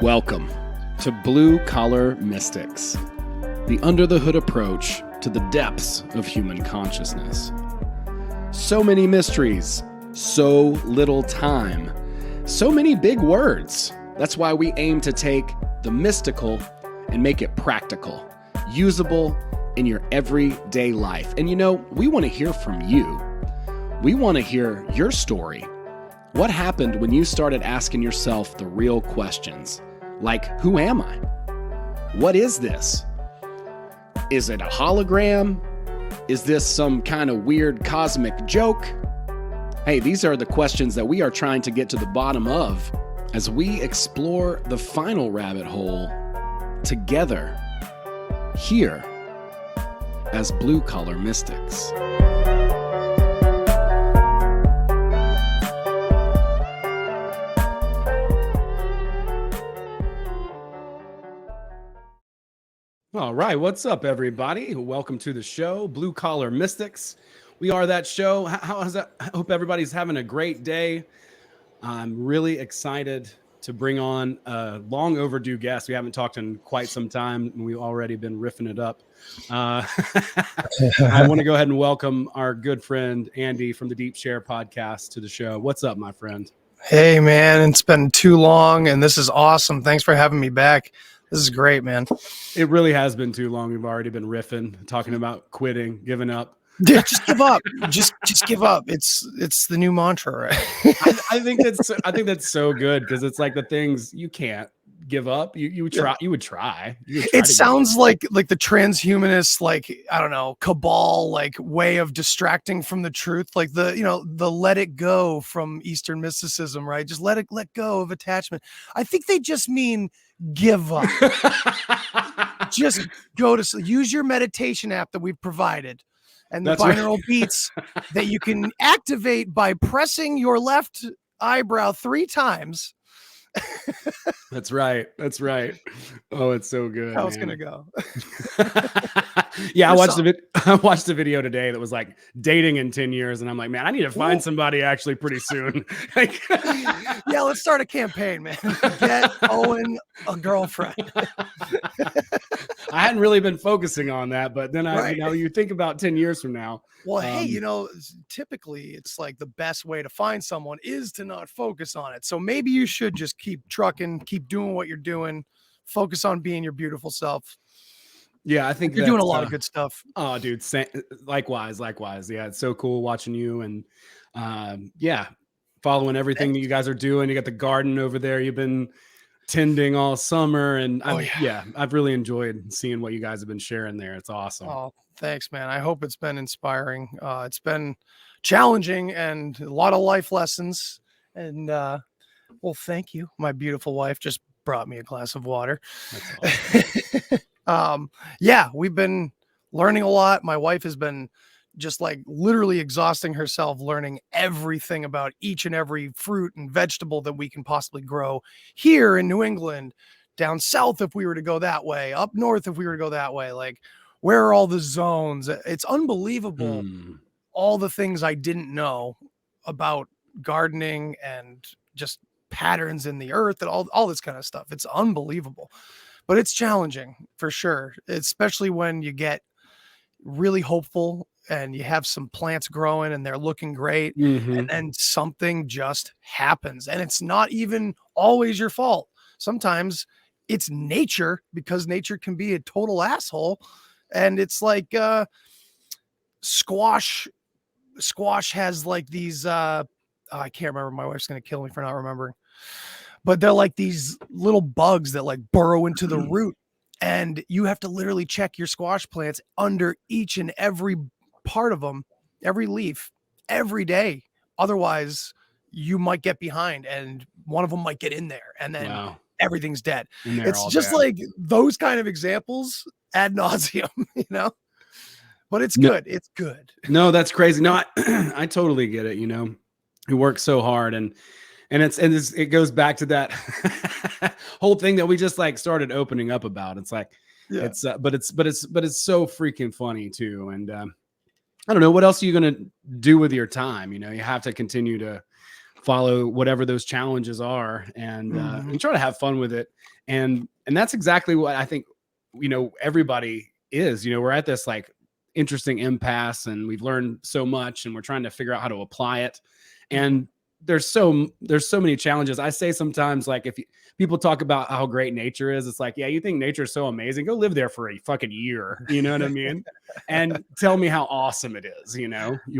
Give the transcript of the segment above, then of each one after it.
Welcome to Blue Collar Mystics, the under-the-hood approach to the depths of human consciousness. So many mysteries, so little time, so many big words. That's why we aim to take the mystical and make it practical, usable in your everyday life. And we want to hear from you. We want to hear your story. What happened when you started asking yourself the real questions? Like, who am I? What is this? Is it a hologram? Is this some kind of weird cosmic joke? Hey, these are the questions that we are trying to get to the bottom of as we explore the final rabbit hole together here as Blue Collar Mystics. All right, what's up, everybody? Welcome to the show, Blue Collar Mystics. We are that show. How's that? I hope everybody's having a great day. I'm really excited to bring on a long overdue guest. We haven't talked in quite some time, and we've already been riffing it up. I want to go ahead and welcome our good friend, Andy from the Deep Share podcast to the show. What's up, my friend? Hey, man, it's been too long, and this is awesome. Thanks for having me back. This is great, man. It really has been too long. We've already been riffing, talking about quitting, giving up. Yeah, just give up. Just give up. It's the new mantra, right? I think that's so good because it's like the things you can't give up. You would try. You would try. It sounds like the transhumanist, I don't know, cabal, way of distracting from the truth, the let it go from Eastern mysticism, right? Just let go of attachment. I think they just mean give up. Just go to sleep. Use your meditation app that we've provided. And the binaural beats that you can activate by pressing your left eyebrow 3 times. That's right. Oh, it's so good. How it's gonna go. Yeah, I watched the video today that was like dating in 10 years, and I'm like, man, I need to find somebody actually pretty soon. Yeah, let's start a campaign, man. Get Owen a girlfriend. I hadn't really been focusing on that, but then you think about 10 years from now. Well, hey, typically it's like the best way to find someone is to not focus on it. So maybe you should just keep trucking, keep doing what you're doing, focus on being your beautiful self. Yeah, I think you're doing a lot of good stuff. Oh, dude, likewise. Yeah, it's so cool watching you and following everything that you guys are doing. You got the garden over there. You've been tending all summer, and I've really enjoyed seeing what you guys have been sharing there. It's awesome. Oh, thanks, man. I hope it's been inspiring. It's been challenging and a lot of life lessons. And well, thank you. My beautiful wife just brought me a glass of water. That's awesome. We've been learning a lot. My wife has been just literally exhausting herself learning everything about each and every fruit and vegetable that we can possibly grow here in New England, down south if we were to go that way, up north if we were to go that way. Where are all the zones? It's unbelievable. All the things I didn't know about gardening and just patterns in the earth and all this kind of stuff. It's unbelievable, but it's challenging for sure, especially when you get really hopeful and you have some plants growing and they're looking great, and then something just happens, and it's not even always your fault. Sometimes it's nature, because nature can be a total asshole. And it's like squash has these I can't remember. My wife's gonna kill me for not remembering, but they're like these little bugs that burrow into the root, and you have to literally check your squash plants under each and every part of them, every leaf, every day. Otherwise you might get behind and one of them might get in there, and then everything's dead. It's just dead. Those kind of examples ad nauseum, but it's good. It's good. No, that's crazy. No, I totally get it. We work so hard, and it goes back to that whole thing that we just started opening up about. It's it's so freaking funny too. And I don't know, what else are you going to do with your time? You have to continue to follow whatever those challenges are, and try to have fun with it. And that's exactly what I think, everybody is. We're at this like interesting impasse, and we've learned so much, and we're trying to figure out how to apply it. And there's so many challenges. I say sometimes, like, people talk about how great nature is, it's like, yeah, you think nature is so amazing, go live there for a fucking year, you know what I mean? And tell me how awesome it is. You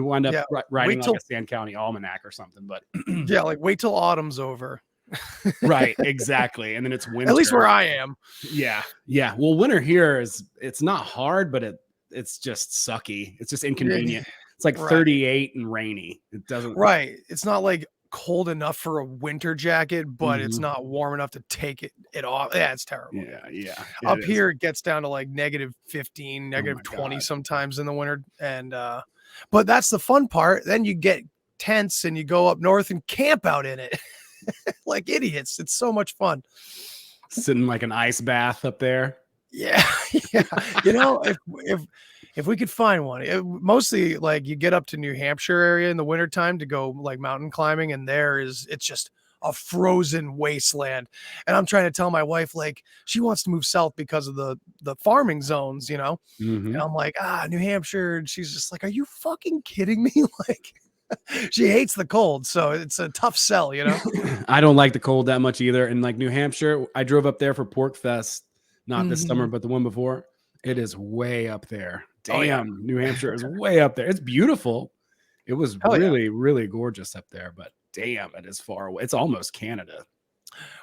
wind up writing like a Sand County Almanac or something. But yeah, like wait till autumn's over. Right, exactly. And then it's winter, at least where I am. Yeah well, winter here it's not hard, but it's just sucky. It's just inconvenient. It's like 38 and rainy. It doesn't. Right. It's not like cold enough for a winter jacket, but it's not warm enough to take it off. Yeah, it's terrible. Yeah. Up here, it gets down to like -15, -20 sometimes in the winter. And, but that's the fun part. Then you get tents and you go up north and camp out in it like idiots. It's so much fun. Sitting like an ice bath up there. Yeah. If we could find one, mostly like you get up to New Hampshire area in the wintertime to go like mountain climbing, and it's just a frozen wasteland. And I'm trying to tell my wife, like, she wants to move south because of the farming zones, and I'm like, New Hampshire. And she's just like, are you fucking kidding me? Like, she hates the cold. So it's a tough sell, I don't like the cold that much either. And like New Hampshire, I drove up there for Pork Fest, not this summer, but the one before. It is way up there. Damn, New Hampshire is way up there. It's beautiful. It was really gorgeous up there, but damn, it is far away. It's almost Canada.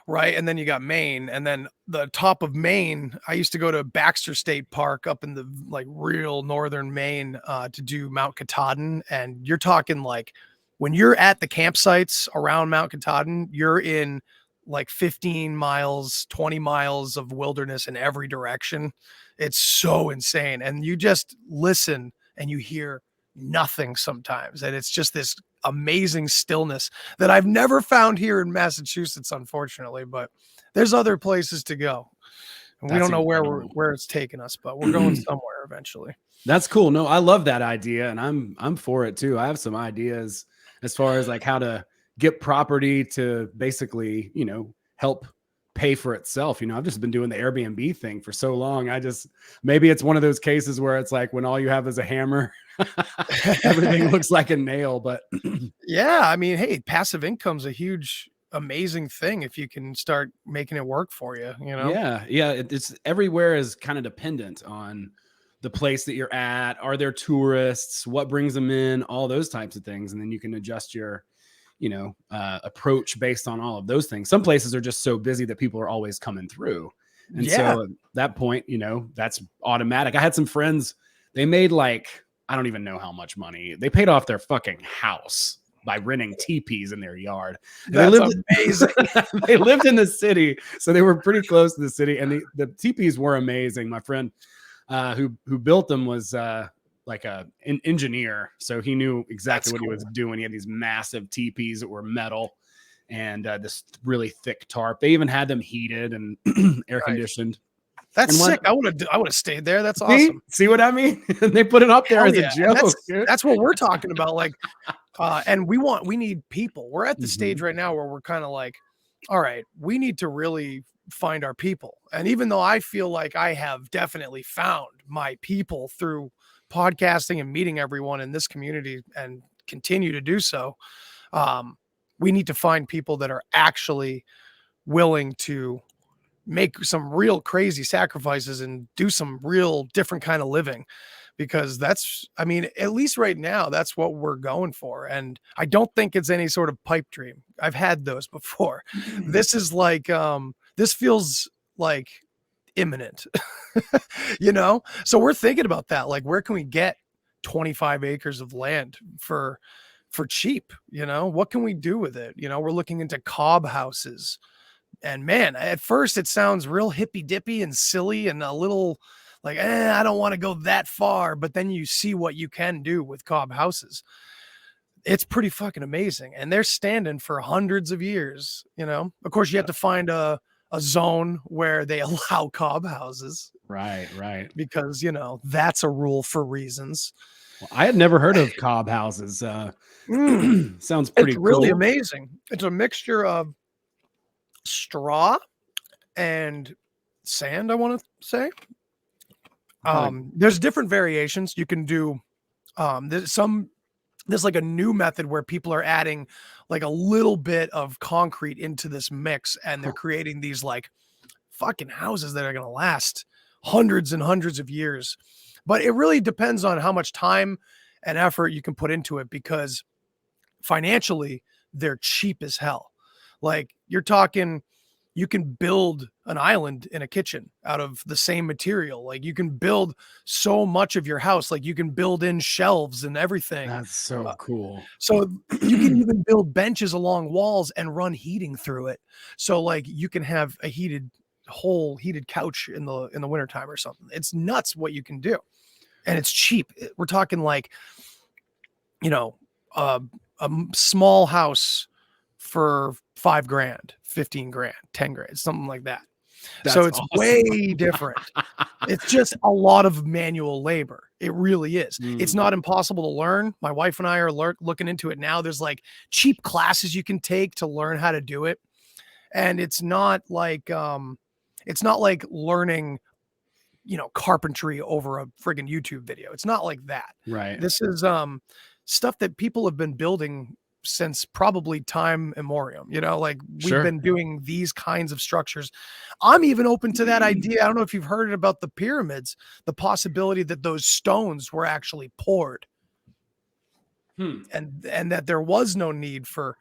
Right. And then you got Maine, and then the top of Maine. I used to go to Baxter State Park up in the like real northern Maine to do Mount Katahdin. And you're talking like when you're at the campsites around Mount Katahdin, you're in like 15 miles, 20 miles of wilderness in every direction. It's so insane. And you just listen and you hear nothing sometimes. And it's just this amazing stillness that I've never found here in Massachusetts, unfortunately, but there's other places to go. And we don't know where it's taking us, but we're going somewhere eventually. That's cool. No, I love that idea. And I'm for it too. I have some ideas as far as like how to get property to basically, help pay for itself. I've just been doing the Airbnb thing for so long. Maybe it's one of those cases where it's like when all you have is a hammer, everything looks like a nail. But yeah, I mean, hey, passive income's a huge, amazing thing if you can start making it work for you. Yeah. It's everywhere is kind of dependent on the place that you're at. Are there tourists? What brings them in? All those types of things, and then you can adjust your approach based on all of those things. Some places are just so busy that people are always coming through. And so at that point, that's automatic. I had some friends, they made like, I don't even know how much money. They paid off their fucking house by renting teepees in their yard. That's amazing. They lived in the city, so they were pretty close to the city, and the teepees were amazing. My friend who built them was like an engineer, so he knew exactly what he was doing. He had these massive teepees that were metal and this really thick tarp. They even had them heated and air conditioned. That's sick. I would have stayed there. That's awesome. See what I mean? They put it up there as a joke. That's what we're talking about. Like, and we need people. We're at the stage right now where we're kind of like, all right, we need to really find our people. And even though I feel like I have definitely found my people through podcasting and meeting everyone in this community and continue to do so, we need to find people that are actually willing to make some real crazy sacrifices and do some real different kind of living, because at least right now, that's what we're going for. And I don't think it's any sort of pipe dream. I've had those before. This is like, this feels like imminent, so we're thinking about that. Like, where can we get 25 acres of land for cheap? What can we do with it? We're looking into cob houses, and man, at first it sounds real hippy dippy and silly and a little like, I don't want to go that far. But then you see what you can do with cob houses. It's pretty fucking amazing. And they're standing for hundreds of years. Of course you have to find a zone where they allow cob houses. Right. Because, that's a rule for reasons. Well, I had never heard of cob houses. Sounds pretty It's really cool. amazing. It's a mixture of straw and sand, I want to say. There's different variations you can do. There's like a new method where people are adding like a little bit of concrete into this mix, and they're creating these like fucking houses that are going to last hundreds and hundreds of years. But it really depends on how much time and effort you can put into it, because financially they're cheap as hell. Like you're talking, you can build an island in a kitchen out of the same material. Like you can build so much of your house. Like you can build in shelves and everything. That's so cool. So you can even build benches along walls and run heating through it. So like you can have a heated couch in the wintertime or something. It's nuts what you can do. And it's cheap. We're talking like, a small house for $5,000, $15,000, $10,000, something like that. So it's awesome. Way different. It's just a lot of manual labor. It really is. It's not impossible to learn. My wife and I are looking into it now. There's like cheap classes you can take to learn how to do it. And it's not like learning, carpentry over a friggin' YouTube video. It's not like that. Right. This is stuff that people have been building since probably time immemorial. Like we've been doing these kinds of structures. I'm even open to that idea. I don't know if you've heard about the pyramids, the possibility that those stones were actually poured and that there was no need for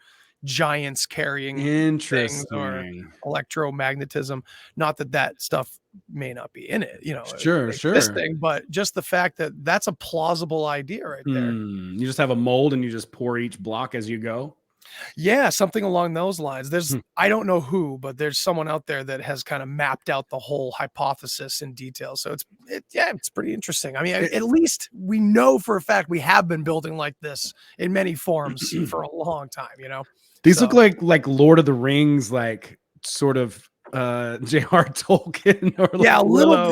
giants carrying things or electromagnetism. Not that stuff may not be in it, Sure. But just the fact that that's a plausible idea right there. You just have a mold and you just pour each block as you go. Yeah, something along those lines. There's I don't know who, but there's someone out there that has kind of mapped out the whole hypothesis in detail. So it's pretty interesting. I mean, at least we know for a fact we have been building like this in many forms for a long time, These look like Lord of the Rings, like sort of J.R. Tolkien or a little.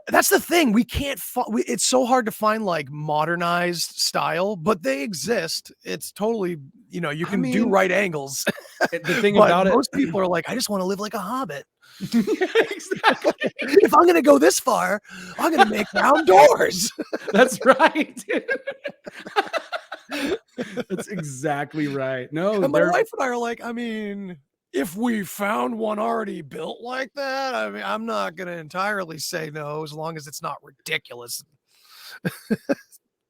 That's the thing. We can't. It's so hard to find like modernized style, but they exist. It's totally you can do right angles. The thing about it, most people are like, I just want to live like a hobbit. Exactly. If I'm gonna go this far, I'm gonna make round doors. That's right. That's exactly right. No, and my wife and I are like, I mean, if we found one already built like that, I mean, I'm not going to entirely say no, as long as it's not ridiculous.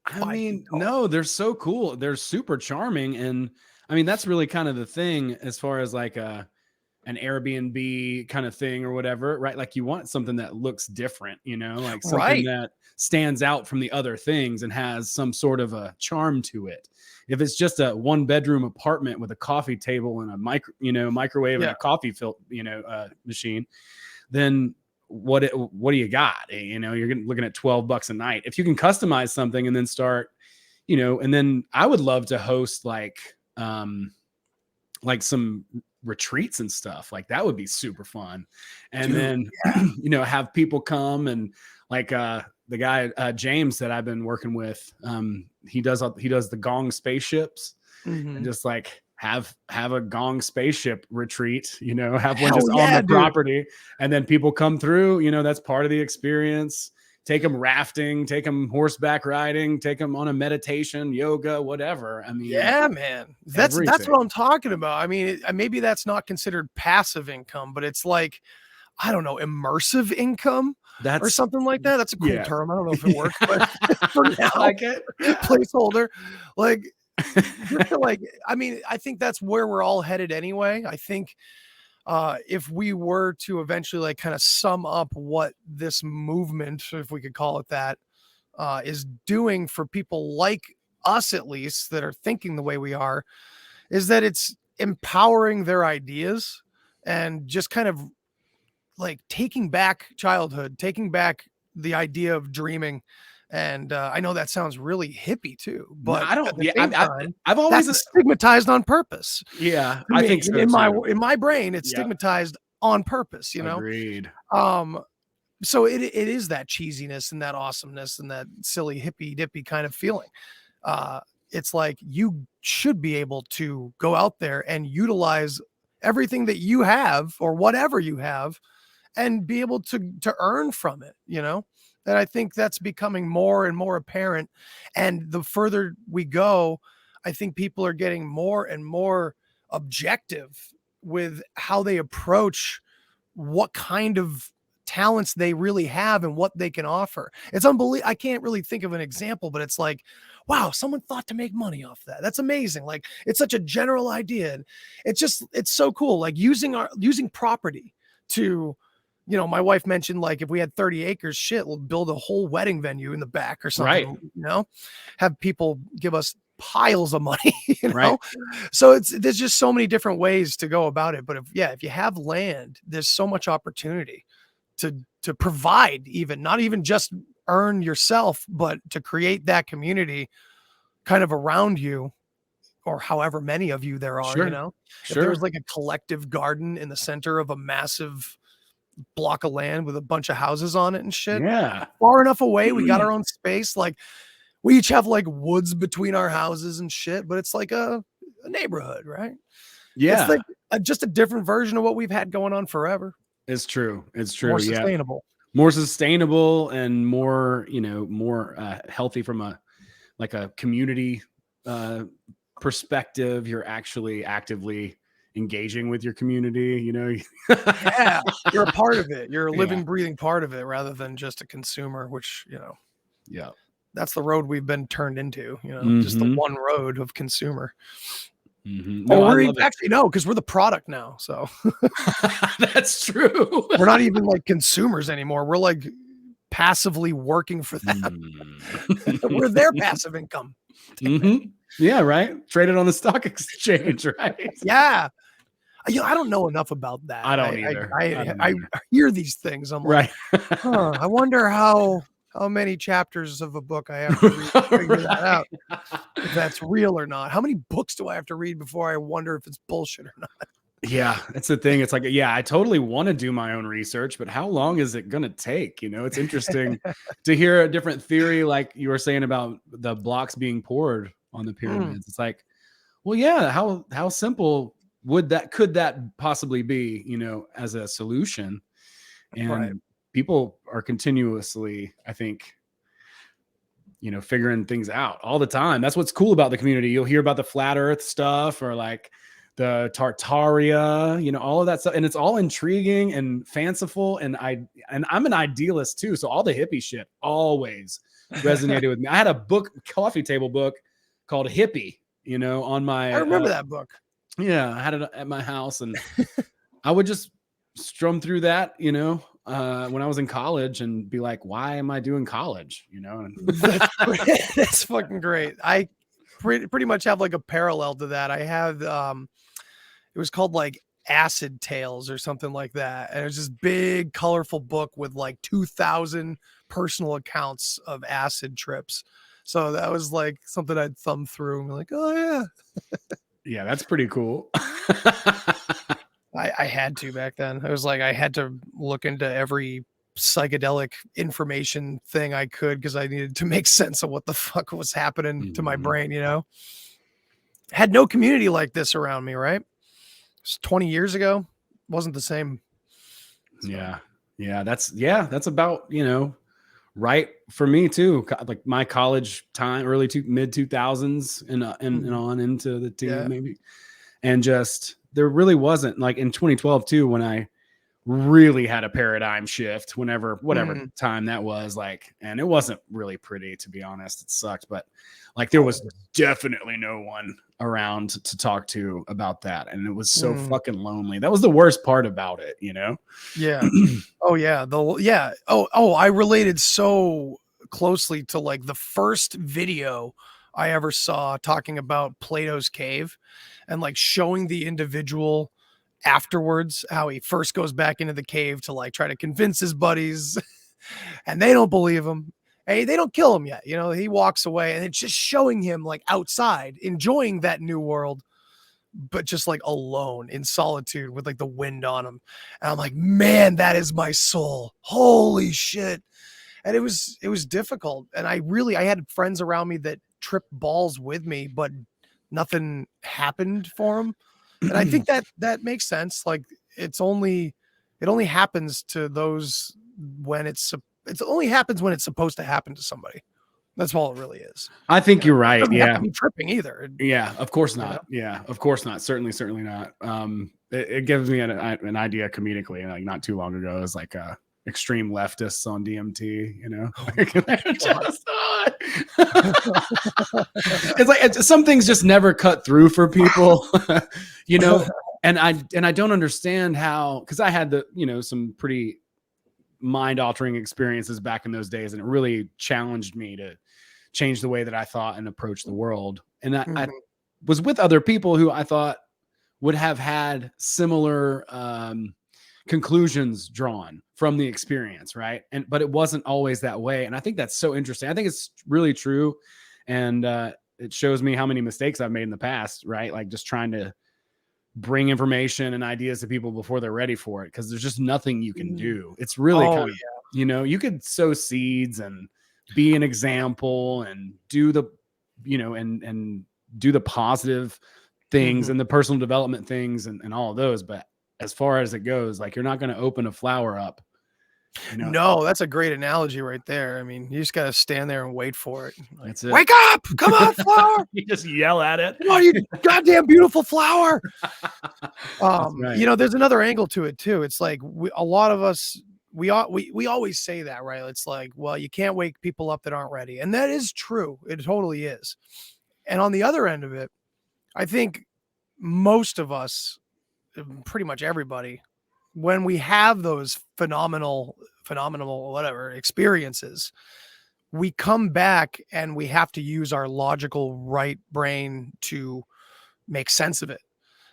I mean, no, they're so cool. They're super charming. And I mean, that's really kind of the thing as far as like an Airbnb kind of thing or whatever, right? Like you want something that looks different, like something that stands out from the other things and has some sort of a charm to it. If it's just a 1-bedroom apartment with a coffee table and a microwave and a coffee machine, then what do you got? You're looking at $12 a night. If you can customize something and then start, and then I would love to host like some retreats and stuff. Like that would be super fun. And then, have people come and like the guy James that I've been working with, he does the Gong spaceships and just like have a Gong spaceship retreat, have one just on the property, and then people come through, that's part of the experience. Take them rafting, take them horseback riding, take them on a meditation, yoga, whatever. I mean, yeah, man, that's what I'm talking about. I mean, maybe that's not considered passive income, but it's like, I don't know, immersive income or something like that. That's a cool term. I don't know if it works, but for now, like it. Placeholder. Like, I mean, I think that's where we're all headed anyway. I think if we were to eventually like kind of sum up what this movement, if we could call it that, is doing for people like us, at least that are thinking the way we are, is that it's empowering their ideas and just kind of like taking back childhood, taking back the idea of dreaming. And I know that sounds really hippie too, but I don't. I've always stigmatized on purpose. Yeah, I think so in my brain, it's stigmatized on purpose. Agreed. so it is that cheesiness and that awesomeness and that silly hippy dippy kind of feeling. It's like you should be able to go out there and utilize everything that you have or whatever you have and be able to earn from it, you know? And I think that's becoming more and more apparent. And the further we go, I think people are getting more and more objective with how they approach what kind of talents they really have and what they can offer. It's unbelievable. I can't really think of an example, but it's like, wow, someone thought to make money off that. That's amazing. Like, it's such a general idea. And it's so cool. Like using property to, you know, my wife mentioned, like, if we had 30 acres, shit, we'll build a whole wedding venue in the back or something, Right. you know, have people give us piles of money, you know? Right. So there's just so many different ways to go about it. But if you have land, there's so much opportunity to provide, even not even just earn yourself, but to create that community kind of around you, or however many of you there are, Sure. you know, if Sure. there was like a collective garden in the center of a massive block of land with a bunch of houses on it and shit, Yeah. far enough away, we got our own space. Like, we each have like woods between our houses and shit, but it's like a neighborhood, right? Yeah. It's like just a different version of what we've had going on forever. It's true. It's true. More Yeah. sustainable. More sustainable and more, you know, more healthy from a community perspective. You're actually actively engaging with your community, you know. Yeah, you're a part of it. You're a living, Yeah. breathing part of it rather than just a consumer, which, you know, Yeah. that's the road we've been turned into, you know, just the Mhm. one road of consumer. No, Or I we're love it. actually, no, because we're the product now. So That's true. we're not even like consumers anymore. We're like passively working for them. We're their passive income. Mhm. Yeah, right. Traded on the stock exchange, right? Yeah. You know, I don't know enough about that. I don't either. I hear these things. I'm like, Right. huh, I wonder how many chapters of a book I have to read to figure that out, if that's real or not. How many books do I have to read before I wonder if it's bullshit or not? Yeah, that's the thing. It's like, yeah, I totally want to do my own research, but how long is it going to take? You know, it's interesting to hear a different theory, like you were saying about the blocks being poured on the pyramids. It's like, well, yeah, how simple could that possibly be, you know, as a solution? And Right. people are continuously, I think, you know, figuring things out all the time. That's what's cool about the community. You'll hear about the flat earth stuff or like the Tartaria, you know, all of that stuff. And it's all intriguing and fanciful. And I'm an idealist too. So all the hippie shit always resonated with me. I had a book, coffee table book called Hippie, you know, on my, I remember that book. yeah, I had it at my house and I would just strum through that, you know, when I was in college and be like, why am I doing college? You know, and That's fucking great. I pretty much have like a parallel to that. I had, it was called like Acid Tales or something like that. And it was this big, colorful book with like 2,000 personal accounts of acid trips. So that was like something I'd thumb through and be like, oh yeah. yeah, that's pretty cool. I had to back then. I was like, I had to look into every psychedelic information thing I could because I needed to make sense of what the fuck was happening to my brain, you know? Had no community like this around me, right? It's 20 years ago. Wasn't the same. So. Yeah. That's about, you know, right for me too. Like my college time, mid 2000s and on into the teen maybe. And just, there really wasn't, like in 2012 too, when I really had a paradigm shift, whatever time that was, like, and it wasn't really pretty, to be honest. It sucked, but like there was definitely no one around to talk to about that. And it was so fucking lonely. That was the worst part about it, you know? Yeah. Oh yeah. I related so closely to like the first video I ever saw talking about Plato's cave and like showing the individual afterwards, how he first goes back into the cave to like try to convince his buddies and they don't believe him. Hey, they don't kill him yet. You know, he walks away and it's just showing him like outside enjoying that new world. but just like alone in solitude with like the wind on them. And I'm like, man, that is my soul. Holy shit. And it was difficult. And I had friends around me that tripped balls with me, but nothing happened for them. And I think that makes sense. Like it only happens to those when it only happens when it's supposed to happen to somebody. That's all it really is. I think you're right. Doesn't have Yeah. to be tripping either. Yeah, of course not. You Yeah, of course not. Certainly not. It gives me an idea comedically, like not too long ago, as like extreme leftists on DMT, you know. It's like some things just never cut through for people, you know. And I don't understand how, because I had some pretty mind-altering experiences back in those days, and it really challenged me to change the way that I thought and approached the world. And I was with other people who I thought would have had similar conclusions drawn from the experience, right? But it wasn't always that way. And I think that's so interesting. I think it's really true. And it shows me how many mistakes I've made in the past, right? Like just trying to bring information and ideas to people before they're ready for it, because there's just nothing you can do. It's really kind of, you could sow seeds and be an example and do the, and do the positive things and the personal development things and all of those. But as far as it goes, like, you're not going to open a flower up. No, that's a great analogy right there. I mean, you just got to stand there and wait for it. Like, that's it. Wake up! Come on, flower! You just yell at it. Come on, you goddamn beautiful flower! Right. There's another angle to it too. It's like a lot of us, we always say that, right? It's like, well, you can't wake people up that aren't ready, and that is true. It totally is. And on the other end of it, I think most of us, pretty much everybody, when we have those phenomenal whatever experiences, we come back and we have to use our logical right brain to make sense of it,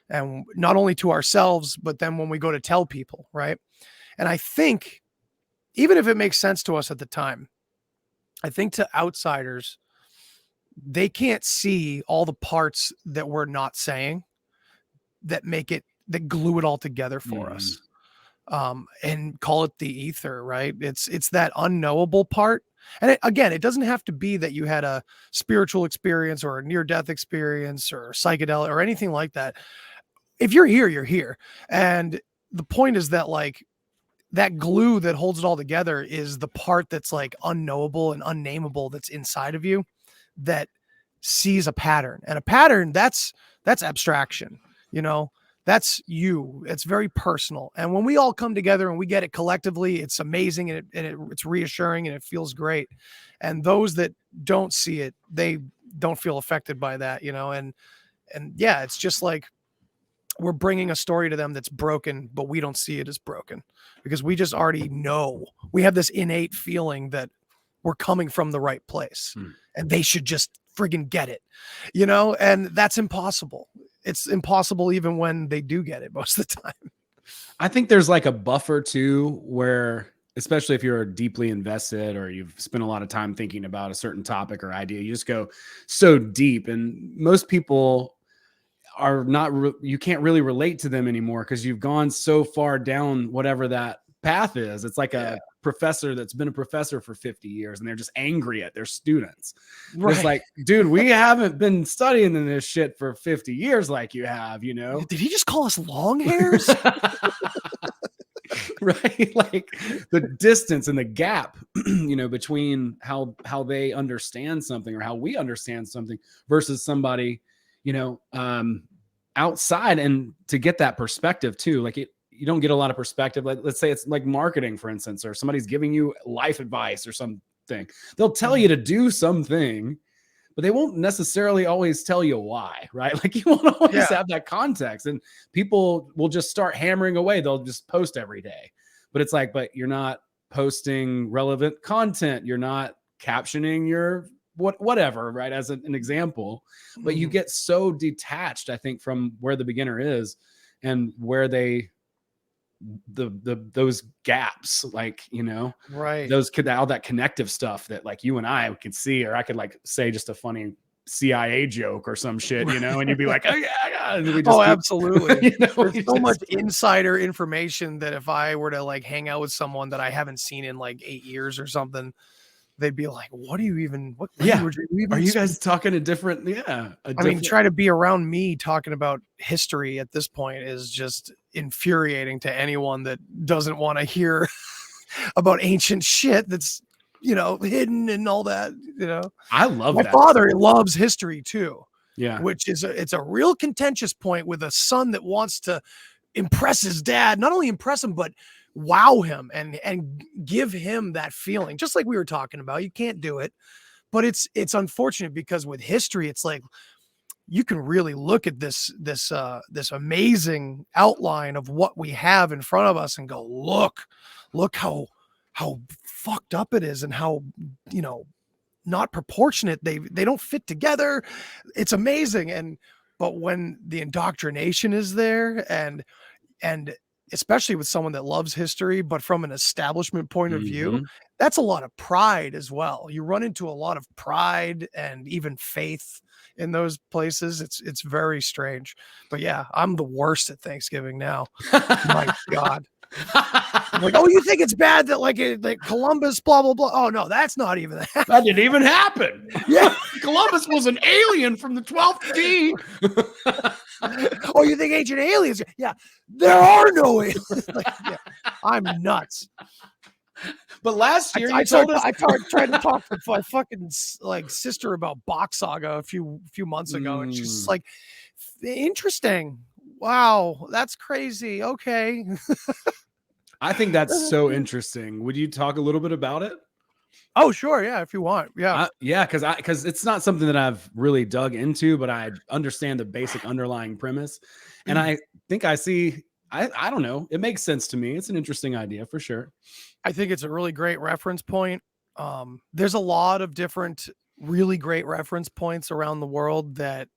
and not only to ourselves, but then when we go to tell people, right? And I think even if it makes sense to us at the time, I think to outsiders, they can't see all the parts that we're not saying that glue it all together for us. And call it the ether, right? It's that unknowable part. And it doesn't have to be that you had a spiritual experience or a near-death experience or psychedelic or anything like that. If you're here, you're here. And the point is that, like, that glue that holds it all together is the part that's like unknowable and unnameable that's inside of you, that sees a pattern. And a pattern, that's abstraction, that's you. It's very personal. And when we all come together and we get it collectively, it's amazing, and it's reassuring, and it feels great. And those that don't see it, they don't feel affected by that, and yeah, it's just like we're bringing a story to them that's broken, but we don't see it as broken because we just already know. We have this innate feeling that we're coming from the right place and they should just friggin' get it, and that's impossible. It's impossible even when they do get it most of the time. I think there's like a buffer too, where, especially if you're deeply invested or you've spent a lot of time thinking about a certain topic or idea, you just go so deep, and most people are not, you can't really relate to them anymore because you've gone so far down whatever that path is. It's like a professor that's been a professor for 50 years and they're just angry at their students. Right. It's like, dude, we haven't been studying this shit for 50 years like you have, Did he just call us long hairs? Right? Like the distance and the gap, between how they understand something or how we understand something versus somebody, outside. And to get that perspective too, like you don't get a lot of perspective. Like, let's say it's like marketing, for instance, or somebody's giving you life advice or something. They'll tell you to do something, but they won't necessarily always tell you why, right? Like you won't always have that context, and people will just start hammering away. They'll just post every day, but it's like, but you're not posting relevant content. You're not captioning your whatever, right? As an example, but you get so detached, I think, from where the beginner is and where those gaps, like, right. All that connective stuff that like you and I could see, or I could like say just a funny CIA joke or some shit, you know, and you'd be like, oh yeah, and we just Oh, absolutely. you know, There's so much insider information that if I were to like hang out with someone that I haven't seen in like 8 years or something, they'd be like, what language are you even Are you guys speaking? talking a different? I mean, try to be around me talking about history at this point is just infuriating to anyone that doesn't want to hear about ancient shit that's, hidden and all that, I love My that. father loves history too. Yeah. Which is it's a real contentious point with a son that wants to impress his dad, not only impress him, but wow him and give him that feeling. Just like we were talking about, you can't do it, but it's unfortunate because with history, it's like you can really look at this amazing outline of what we have in front of us and go, look how fucked up it is and how, not proportionate. They don't fit together. It's amazing. But when the indoctrination is there and especially with someone that loves history, but from an establishment point of view, that's a lot of pride as well. You run into a lot of pride and even faith in those places. It's very strange. But yeah, I'm the worst at Thanksgiving now. My God. Like, oh, you think it's bad that like Columbus, blah blah blah. Oh no, that's not even that. That didn't even happen. Yeah, Columbus was an alien from the 12th D. Oh, you think ancient aliens? Yeah, there are no aliens. Like, yeah, I'm nuts. But last year I tried to talk to my fucking like sister about BOCK SAGA a few months ago, and she's just like, interesting. Wow, that's crazy. Okay. I think that's so interesting. Would you talk a little bit about it? Oh, sure. Yeah, if you want. Yeah. Because it's not something that I've really dug into, but I understand the basic underlying premise. And I think I see, I don't know. It makes sense to me. It's an interesting idea for sure. I think it's a really great reference point. There's a lot of different really great reference points around the world that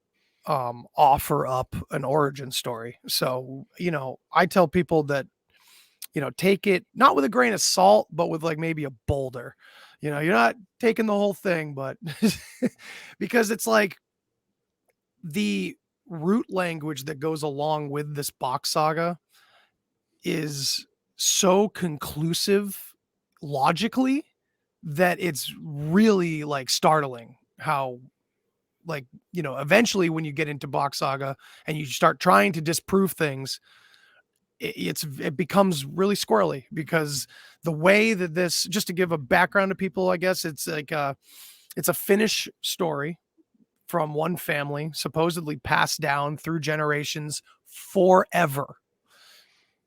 offer up an origin story. So, I tell people that, take it not with a grain of salt, but with like maybe a boulder. You're not taking the whole thing, but because it's like the root language that goes along with this BOCK SAGA is so conclusive logically that it's really like startling how like, eventually when you get into BOCK SAGA and you start trying to disprove things, it becomes really squirrely because the way that this, just to give a background to people, I guess it's like it's a Finnish story from one family, supposedly passed down through generations forever,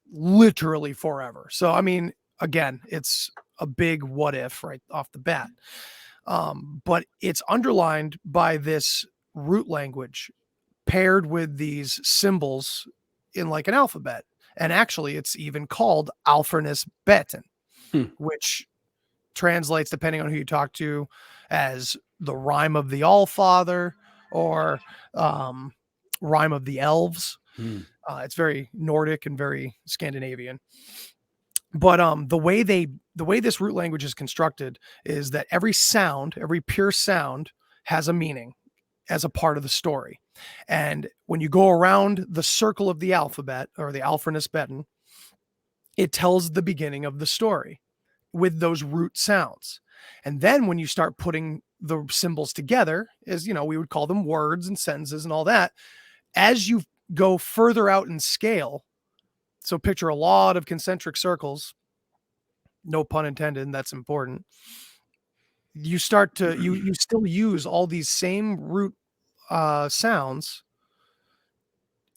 literally forever. So, I mean, again, it's a big what if right off the bat. But it's underlined by this root language paired with these symbols in like an alphabet. And actually, it's even called alfanisbeten, which translates, depending on who you talk to, as the rhyme of the All-Father or rhyme of the elves. It's very Nordic and very Scandinavian. But the way this root language is constructed is that every pure sound has a meaning as a part of the story. And when you go around the circle of the alphabet or the alfanisbeten, it tells the beginning of the story with those root sounds. And then when you start putting the symbols together, as we would call them words and sentences and all that, as you go further out in scale, so picture a lot of concentric circles, no pun intended, and that's important. You start to, you still use all these same root sounds,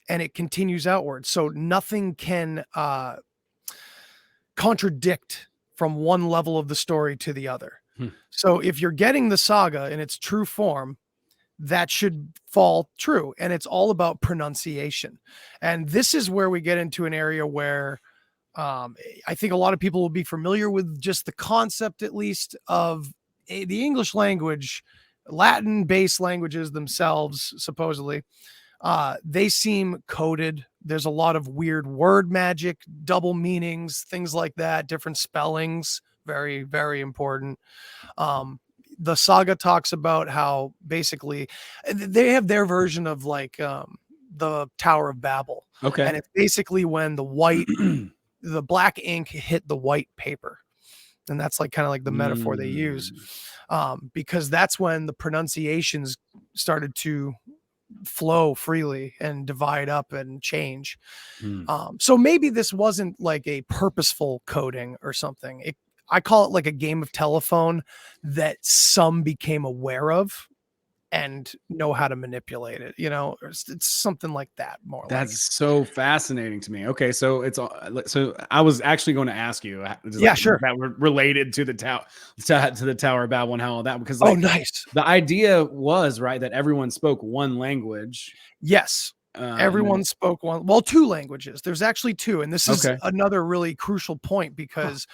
and it continues outward. So nothing can contradict from one level of the story to the other. So if you're getting the saga in its true form, that should fall true. And it's all about pronunciation. And this is where we get into an area where I think a lot of people will be familiar with just the concept, at least, of the English language. Latin-based languages themselves, supposedly, they seem coded. There's a lot of weird word magic, double meanings, things like that, different spellings, very, very important. the saga talks about how basically they have their version of like the Tower of Babel. Okay. And it's basically when the black ink hit the white paper. And that's like kind of like the metaphor they use, because that's when the pronunciations started to flow freely and divide up and change. So maybe this wasn't like a purposeful coding or something. I call it like a game of telephone that some became aware of and know how to manipulate it. It's something like that. That's so fascinating to me. Okay, so so I was actually going to ask you, Sure, that were related to the Tower of Babel and how all that, because nice. The idea was right that everyone spoke one language. Yes. Everyone spoke two languages. There's actually two. And this is another really crucial point, because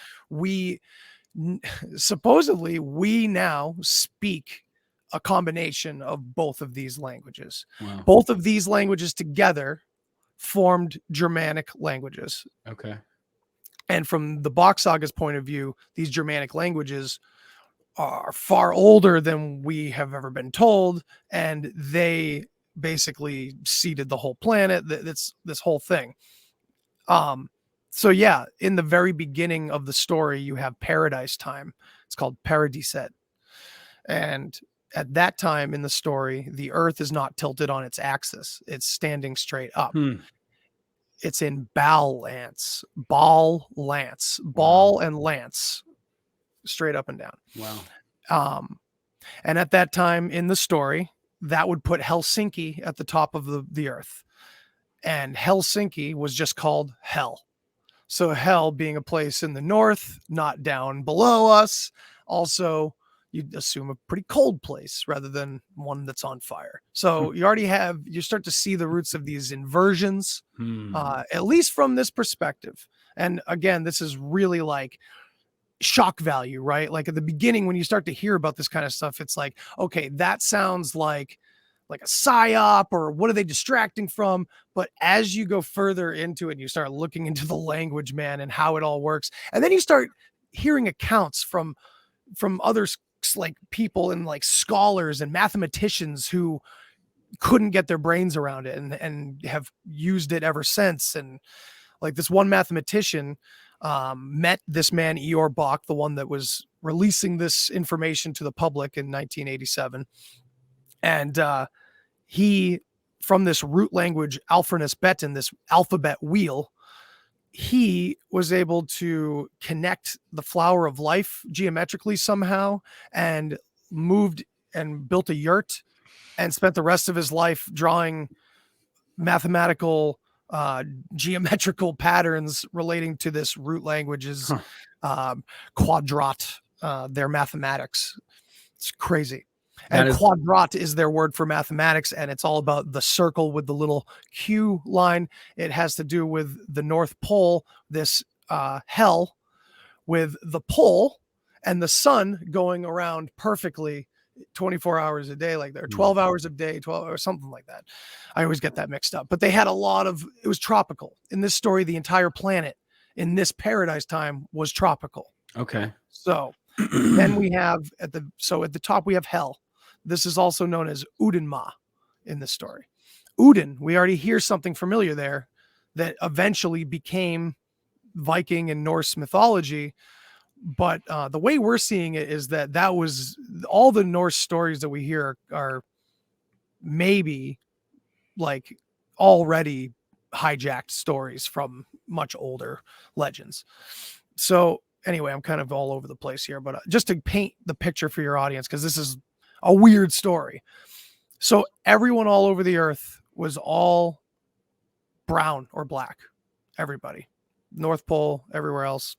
supposedly we now speak a combination of both of these languages. Wow. Both of these languages together formed Germanic languages. Okay. And from the BOCK Saga's point of view, these Germanic languages are far older than we have ever been told, and they basically seeded the whole planet. That's this whole thing. So yeah, in the very beginning of the story, you have paradise time. It's called Paradiset. And at that time in the story, the earth is not tilted on its axis. It's standing straight up. It's in Ball and Lance, straight up and down. Wow. And at that time in the story, that would put Helsinki at the top of the earth. And Helsinki was just called Hell. So Hell being a place in the north, not down below us. Also, you'd assume a pretty cold place rather than one that's on fire. So you start to see the roots of these inversions, at least from this perspective. And again, this is really like shock value, right? Like at the beginning, when you start to hear about this kind of stuff, it's like, okay, that sounds like a psyop, or what are they distracting from? But as you go further into it, you start looking into the language, man, and how it all works. And then you start hearing accounts from others, like people and like scholars and mathematicians who couldn't get their brains around it and have used it ever since. And like this one mathematician met this man, Eeyore Bach, the one that was releasing this information to the public in 1987. And he, from this root language, Alphonsus Beton, this alphabet wheel, he was able to connect the flower of life geometrically somehow, and moved and built a yurt and spent the rest of his life drawing mathematical geometrical patterns relating to this root language's quadrat, their mathematics. It's crazy. And quadrat is their word for mathematics, and it's all about the circle with the little Q line. It has to do with the North Pole, this hell, with the pole and the sun going around perfectly 24 hours a day, like they're 12 hours a day, 12 or something like that. I always get that mixed up. But they had it was tropical. In this story, the entire planet in this paradise time was tropical. Okay. So then we have at the top we have hell. This is also known as Udenma in this story. Uden, we already hear something familiar there that eventually became Viking and Norse mythology. But the way we're seeing it is that was all the Norse stories that we hear are maybe like already hijacked stories from much older legends. So anyway, I'm kind of all over the place here, but just to paint the picture for your audience, because this is a weird story. So everyone all over the earth was all brown or black. Everybody. North Pole, everywhere else.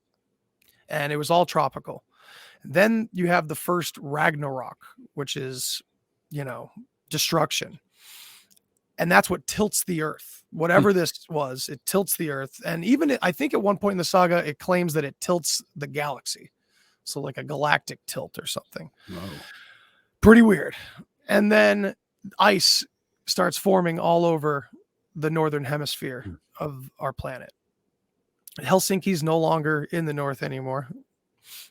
And it was all tropical. Then you have the first Ragnarok, which is, destruction. And that's what tilts the earth. Whatever this was, it tilts the earth. And even, I think at one point in the saga, it claims that it tilts the galaxy. So like a galactic tilt or something. Whoa. Pretty weird. And then ice starts forming all over the northern hemisphere of our planet. Helsinki's no longer in the north anymore.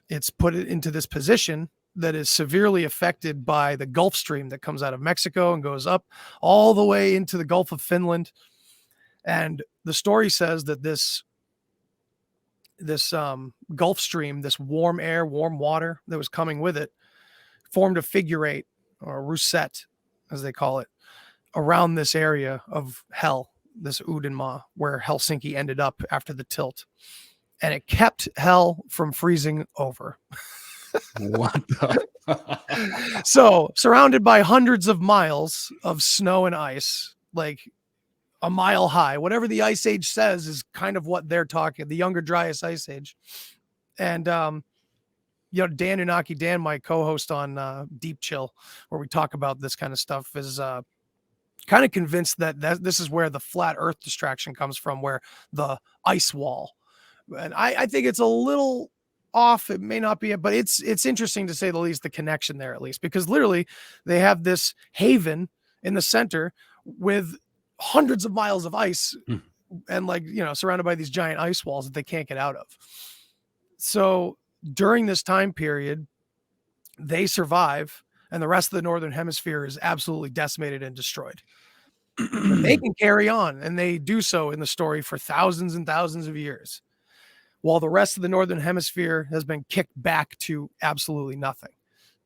It's put it into this position that is severely affected by the Gulf Stream that comes out of Mexico and goes up all the way into the Gulf of Finland. And the story says that this Gulf Stream, this warm air, warm water that was coming with it, formed a figure eight, or a Rosette, as they call it, around this area of hell, this Uudenmaa, where Helsinki ended up after the tilt. And it kept hell from freezing over. What the? So, surrounded by hundreds of miles of snow and ice, like a mile high, whatever the Ice Age says is kind of what they're talking, the Younger Dryas Ice Age. And, you know, Dan Unaki, Dan, my co-host on Deep Chill, where we talk about this kind of stuff, is kind of convinced that this is where the flat earth distraction comes from, where the ice wall. And I think it's a little off. It may not be, but it's interesting to say the least, the connection there, at least, because literally they have this haven in the center with hundreds of miles of ice and, like, you know, surrounded by these giant ice walls that they can't get out of. So during this time period, they survive, and the rest of the Northern Hemisphere is absolutely decimated and destroyed. They can carry on, and they do so in the story for thousands and thousands of years, while the rest of the Northern Hemisphere has been kicked back to absolutely nothing.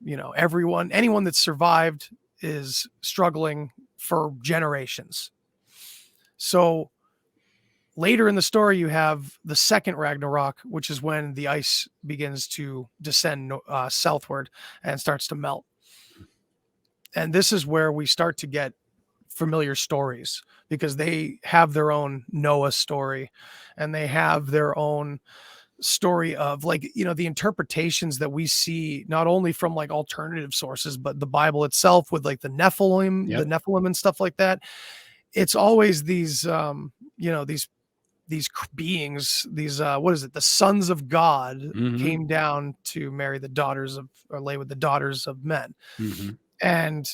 You know, anyone that's survived is struggling for generations. So later in the story, you have the second Ragnarok, which is when the ice begins to descend southward and starts to melt. And this is where we start to get familiar stories, because they have their own Noah story, and they have their own story of, like, you know, the interpretations that we see not only from like alternative sources, but the Bible itself with like the Nephilim and stuff like that. It's always these, you know, these beings, these, what is it? The sons of God came down to marry the daughters of, or lay with the daughters of men. And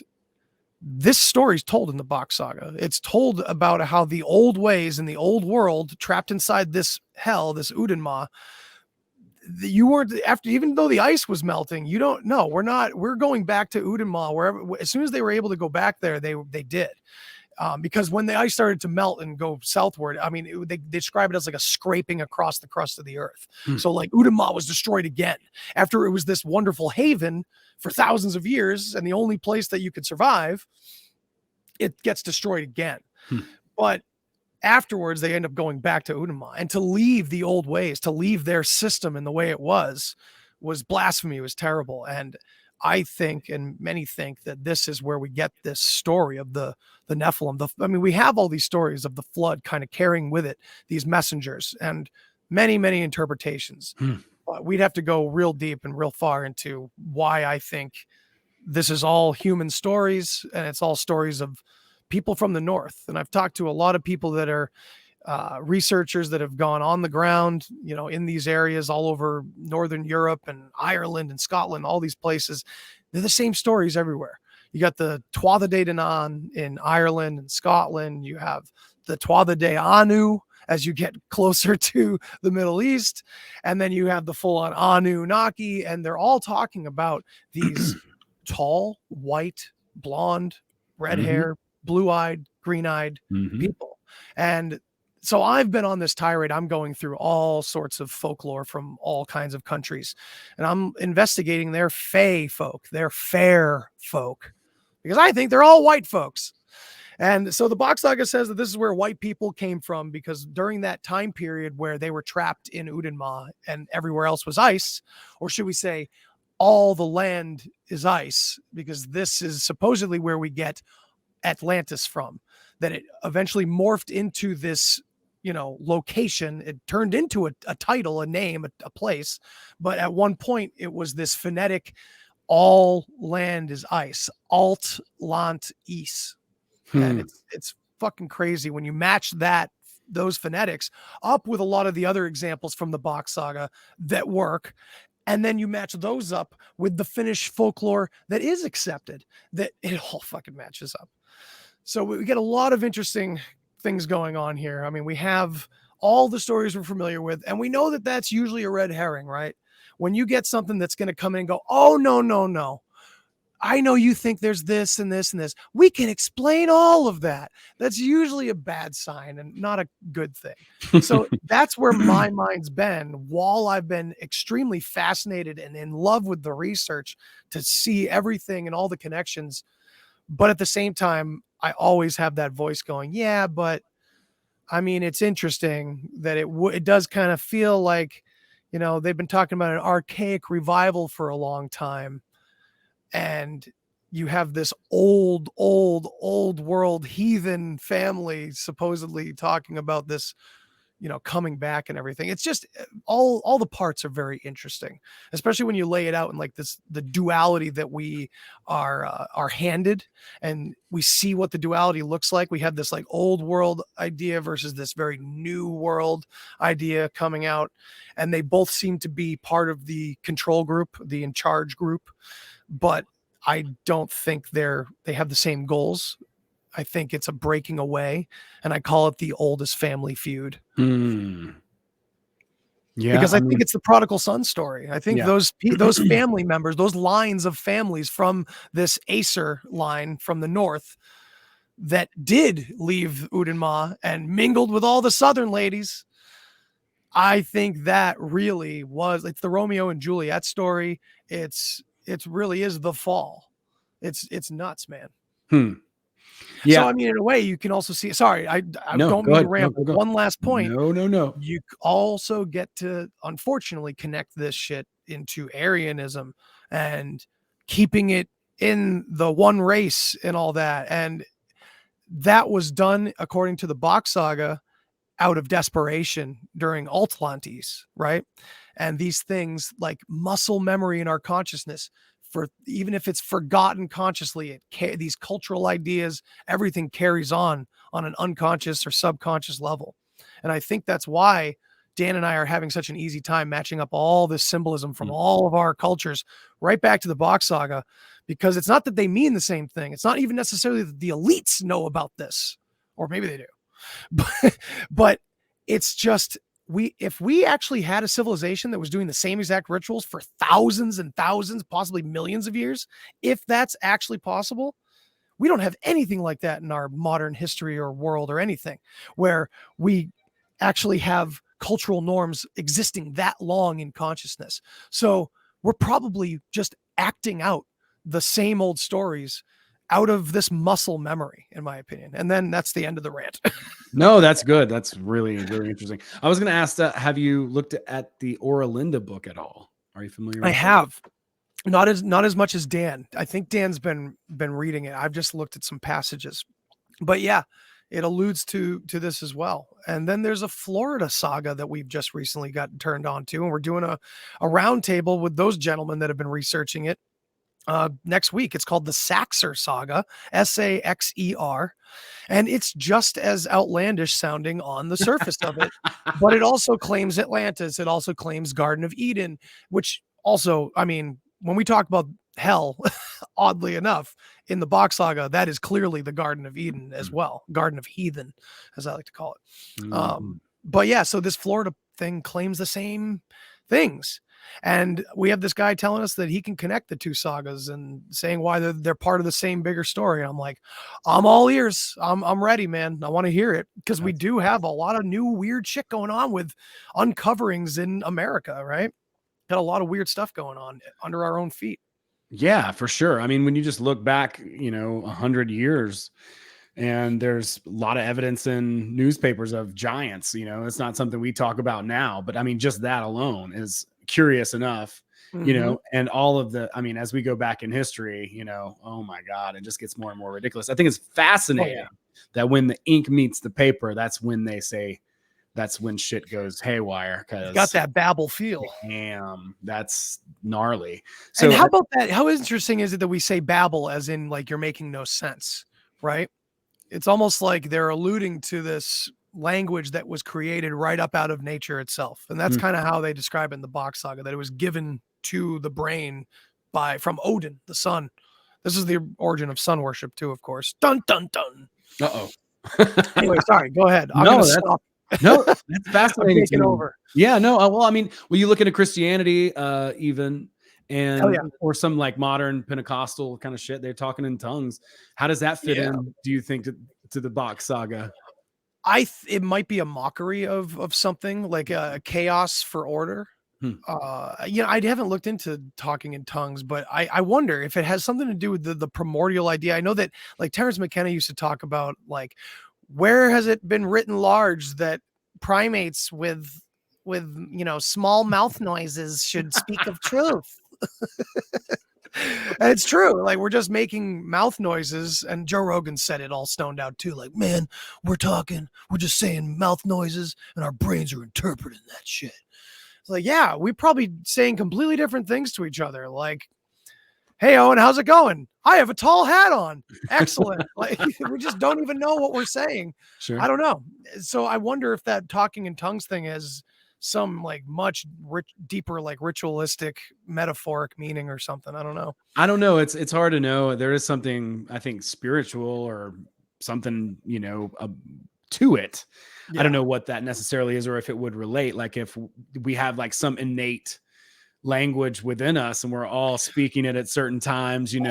this story is told in the BOCK Saga. It's told about how the old ways in the old world, trapped inside this hell, this Uudenmaa, you weren't, after, even though the ice was melting, you don't know. We're going back to Uudenmaa, wherever, as soon as they were able to go back there, they did. Because when the ice started to melt and go southward, I mean, they describe it as like a scraping across the crust of the earth. So like Uudenmaa was destroyed again after it was this wonderful haven for thousands of years, and the only place that you could survive, it gets destroyed again. But afterwards, they end up going back to Uudenmaa, and to leave the old ways, to leave their system in the way it was blasphemy. It was terrible. And I think, and many think, that this is where we get this story of the Nephilim. I mean, we have all these stories of the flood kind of carrying with it these messengers, and many, many interpretations. But we'd have to go real deep and real far into why I think this is all human stories, and it's all stories of people from the north. And I've talked to a lot of people that are researchers that have gone on the ground, you know, in these areas all over Northern Europe and Ireland and Scotland, all these places. They're the same stories everywhere. You got the Tuatha De Danann in Ireland and Scotland. You have the Tuatha De Anu as you get closer to the Middle East. And then you have the full-on Anunnaki, and they're all talking about these tall, white, blonde, red hair, blue-eyed, green-eyed people. And so I've been on this tirade. I'm going through all sorts of folklore from all kinds of countries, and I'm investigating their fae folk, their fair folk, because I think they're all white folks. And so the BOCK Saga says that this is where white people came from, because during that time period where they were trapped in Uudenmaa and everywhere else was ice, or should we say all the land is ice, because this is supposedly where we get Atlantis from, that it eventually morphed into this, you know, location. It turned into a title, a name, a place. But at one point it was this phonetic, all land is ice, alt lant is. And it's fucking crazy when you match those phonetics up with a lot of the other examples from the BOCK Saga that work. And then you match those up with the Finnish folklore that is accepted, that it all fucking matches up. So we get a lot of interesting things going on here. I mean, we have all the stories we're familiar with, and we know that that's usually a red herring, right? when you get something that's going to come in and go, oh, no. I know you think there's this and this and this. We can explain all of that. That's usually a bad sign and not a good thing. So that's where my mind's been while I've been extremely fascinated and in love with the research to see everything and all the connections. But at the same time, I always have that voice going, yeah, but I mean, it's interesting that it does kind of feel like, they've been talking about an archaic revival for a long time. And you have this old world heathen family supposedly talking about this, coming back and everything. It's just all the parts are very interesting, especially when you lay it out in like the duality that we are handed, and we see what the duality looks like. We have this like old world idea versus this very new world idea coming out, and they both seem to be part of the control group, the in charge group. But I don't think they have the same goals. I think it's a breaking away, and I call it the oldest family feud. Yeah, because I think it's the prodigal son story. I think those family members, those lines of families from this Acer line from the north that did leave Udenma and mingled with all the southern ladies. I think that really it's the Romeo and Juliet story. It really is the fall. It's nuts, man. Yeah. So, I mean, in a way, you can also see. Sorry, I don't mean to ramble. One last point. No. You also get to, unfortunately, connect this shit into Aryanism and keeping it in the one race and all that. And that was done, according to the BOCK saga, out of desperation during Atlantis, right? And these things like muscle memory in our consciousness, for even if it's forgotten consciously, these cultural ideas, everything carries on an unconscious or subconscious level. And I think that's why Dan and I are having such an easy time matching up all this symbolism from all of our cultures right back to the BOCK saga, because it's not that they mean the same thing. It's not even necessarily that the elites know about this, or maybe they do, but it's just, if we actually had a civilization that was doing the same exact rituals for thousands and thousands, possibly millions of years, if that's actually possible, we don't have anything like that in our modern history or world or anything, where we actually have cultural norms existing that long in consciousness. So we're probably just acting out the same old stories out of this muscle memory, in my opinion. And then that's the end of the rant. No, that's good. That's really, really interesting. I was going to ask that. Have you looked at the Auralinda book at all? Are you familiar with I have. Not as much as Dan. I think Dan's been reading it. I've just looked at some passages. But yeah, it alludes to this as well. And then there's a Florida saga that we've just recently got turned on to, and we're doing a round table with those gentlemen that have been researching it. Next week. It's called the Saxer saga, Saxer, and it's just as outlandish sounding on the surface of it, but it also claims Atlantis. It also claims Garden of Eden, which also, I mean, when we talk about hell, oddly enough, in the BOCK saga, that is clearly the Garden of Eden as well, Garden of Heathen, as I like to call it. But yeah, so this Florida thing claims the same things. And we have this guy telling us that he can connect the two sagas and saying why they're part of the same bigger story. And I'm like, I'm all ears. I'm ready, man. I want to hear it, because we do have a lot of new weird shit going on with uncoverings in America, right? Got a lot of weird stuff going on under our own feet. Yeah, for sure. I mean, when you just look back, 100 years, and there's a lot of evidence in newspapers of giants, it's not something we talk about now, but I mean, just that alone is curious enough, and all of as we go back in history, oh my God, it just gets more and more ridiculous. I think it's fascinating that when the ink meets the paper, that's when they say, that's when shit goes haywire. Cause got that Babel feel. Damn, that's gnarly. So and how about that? How interesting is it that we say Babel as in like, you're making no sense, right? It's almost like they're alluding to this language that was created right up out of nature itself. And that's kind of how they describe it in the BOCK saga, that it was given to the brain from Odin, the sun. This is the origin of sun worship too, of course. Dun, dun, dun. Uh-oh. Anyway, sorry, go ahead. No, that's I'm fascinating to taking me. over. Yeah, no, well, I mean, when you look into Christianity, even, Hell and yeah. or some like modern Pentecostal kind of shit, they're talking in tongues. How does that fit Yeah. in, do you think, to the BOCK saga? It might be a mockery of something like a chaos for order. Hmm. I haven't looked into talking in tongues, but I wonder if it has something to do with the primordial idea. I know that like Terrence McKenna used to talk about like where has it been written large that primates with small mouth noises should speak of truth. And it's true. Like we're just making mouth noises, and Joe Rogan said it all stoned out too. Like, man, we're just saying mouth noises, and our brains are interpreting that shit. It's like, yeah, we probably saying completely different things to each other. Like, hey, Owen, how's it going? I have a tall hat on. Excellent. Like, we just don't even know what we're saying. Sure. I don't know. So I wonder if that talking in tongues thing has some like much deeper, like ritualistic, metaphoric meaning or something. I don't know. I don't know. It's hard to know. There is something, I think, spiritual or something, to it. I don't Yeah. know what that necessarily is, or if it would relate. Like if we have like some innate language within us and we're all speaking it at certain times, when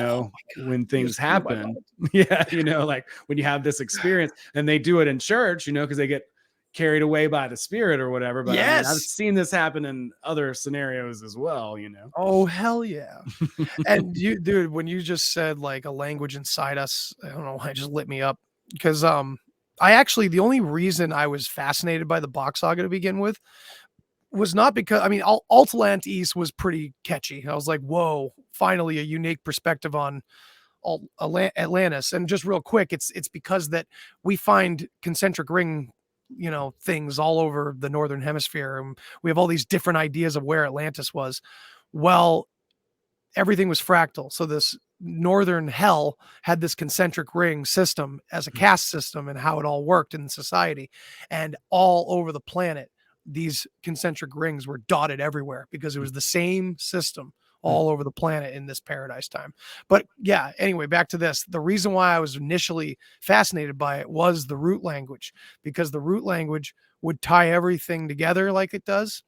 You things just blew my happen. mind. Yeah. Like when you have this experience and they do it in church, because they get carried away by the spirit or whatever. But I mean, I've Yes. seen this happen in other scenarios as well, Oh, hell yeah. And dude, when you just said like a language inside us, I don't know why it just lit me up because I actually the only reason I was fascinated by the BOCK saga to begin with was not because I mean Atlantis was pretty catchy. I was like, whoa, finally a unique perspective on Atlantis. And just real quick, it's because that we find concentric ring things all over the northern hemisphere, and we have all these different ideas of where Atlantis was. Well, everything was fractal. So this northern hell had this concentric ring system as a caste system and how it all worked in society. And all over the planet, these concentric rings were dotted everywhere because it was the same system all over the planet in this paradise time. But yeah, anyway, back to this. The reason why I was initially fascinated by it was the root language, because the root language would tie everything together like it does.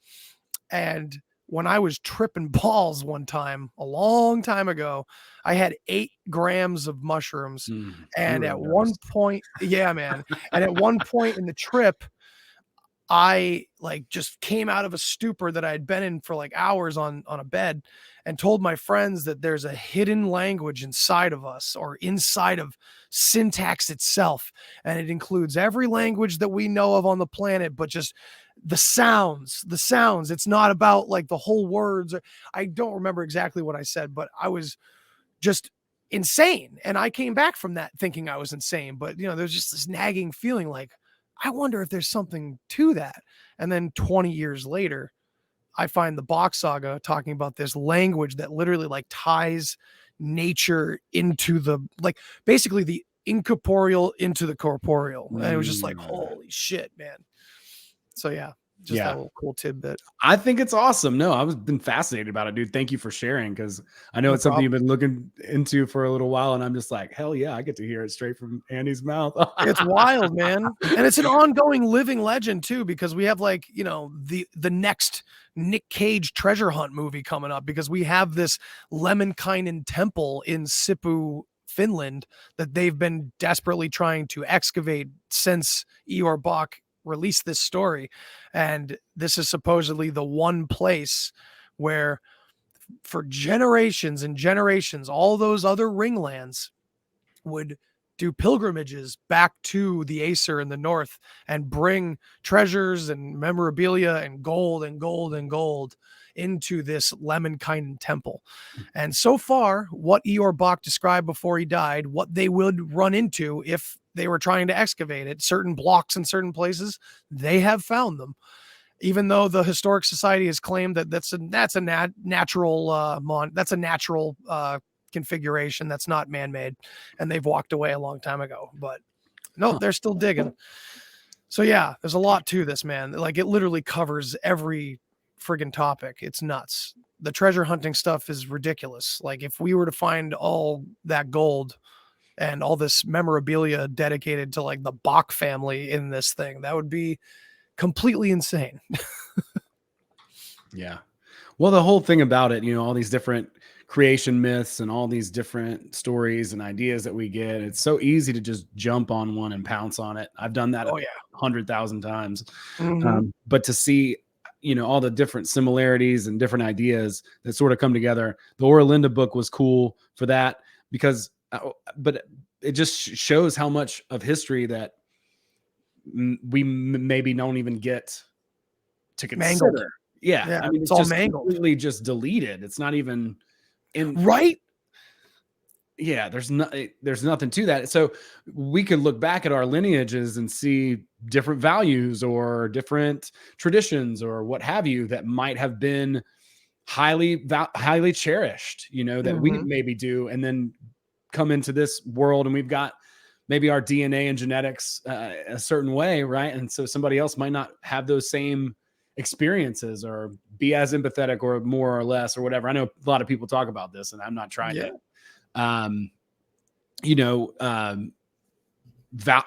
And when I was tripping balls one time, a long time ago, I had 8 grams of mushrooms. And at one point, yeah, man. And at one point in the trip, I like just came out of a stupor that I had been in for like hours on a bed and told my friends that there's a hidden language inside of us or inside of syntax itself. And it includes every language that we know of on the planet, but just the sounds. It's not about like the whole words. I don't remember exactly what I said, but I was just insane. And I came back from that thinking I was insane, but there's just this nagging feeling like, I wonder if there's something to that. And then 20 years later, I find the BOCK saga talking about this language that literally like ties nature into the, like basically the incorporeal into the corporeal. And it was just like, holy shit, man. So yeah, just that little cool tidbit. I think it's awesome. No, I've been fascinated about it, dude. Thank you for sharing, because I know No it's something problem. you've been looking into for a little while, and I'm just like, hell yeah, I get to hear it straight from Andy's mouth. It's wild, man. And it's an ongoing living legend too, because we have like, the next Nick Cage treasure hunt movie coming up, because we have this Lemminkainen temple in Sippu, Finland, that they've been desperately trying to excavate since Eeyore Bach released this story. And this is supposedly the one place where for generations and generations, all those other ringlands would do pilgrimages back to the Aesir in the north and bring treasures and memorabilia and gold and gold and gold into this Lemminkainen temple. And so far, what Eeyore Bach described before he died, what they would run into if they were trying to excavate it, certain blocks in certain places, they have found them. Even though the Historic Society has claimed that that's a natural configuration that's not man-made, and they've walked away a long time ago. But no, they're still digging. So yeah, there's a lot to this, man. Like it literally covers every friggin' topic. It's nuts. The treasure hunting stuff is ridiculous. Like if we were to find all that gold and all this memorabilia dedicated to like the Bach family in this thing, that would be completely insane. Yeah. Well, the whole thing about it, all these different creation myths and all these different stories and ideas that we get, it's so easy to just jump on one and pounce on it. I've done that Oh yeah. 100,000 times. Mhm. But to see, all the different similarities and different ideas that sort of come together, the Oralinda book was cool for that because, but it just shows how much of history that we maybe don't even get to consider. Mangled. Yeah. Yeah, I mean, it's it's all just mangled. completely just deleted. It's not even in. Right? Yeah, there's nothing to that. So we could look back at our lineages and see different values or different traditions or what have you that might have been highly cherished, that we Mhm. maybe do, and then come into this world and we've got maybe our DNA and genetics a certain way, right? And so somebody else might not have those same experiences or be as empathetic or more or less or whatever. I know a lot of people talk about this, and I'm not trying Yeah. to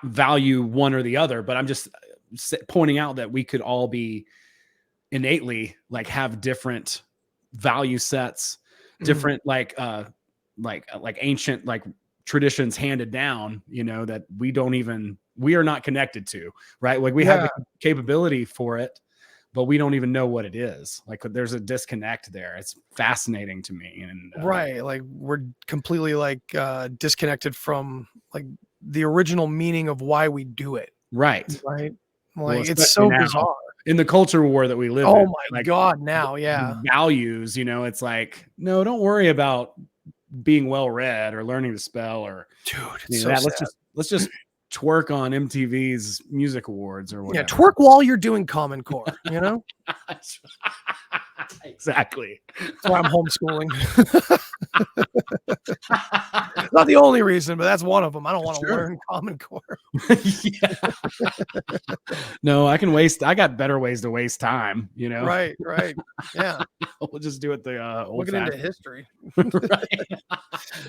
value one or the other, but I'm just pointing out that we could all be innately like have different value sets, different like ancient like traditions handed down, that we are not connected to, right? Like we have the capability for it, but we don't even know what it is. Like there's a disconnect there. It's fascinating to me. And Right. Like we're completely like disconnected from like the original meaning of why we do it. right. Right. Well, Like it's especially so now bizarre. in the culture war that we live Oh in, my like God. Now, the yeah. values, it's like, no, don't worry about being well read or learning to spell or Dude, it's so that. sad. Let's just twerk on MTV's music awards or whatever. Yeah, twerk while you're doing Common Core, Exactly. That's why I'm homeschooling. Not the only reason, but that's one of them. I don't want to learn Common Core. No, I got better ways to waste time, Right. Yeah. We'll just do it the old Looking into history. Right.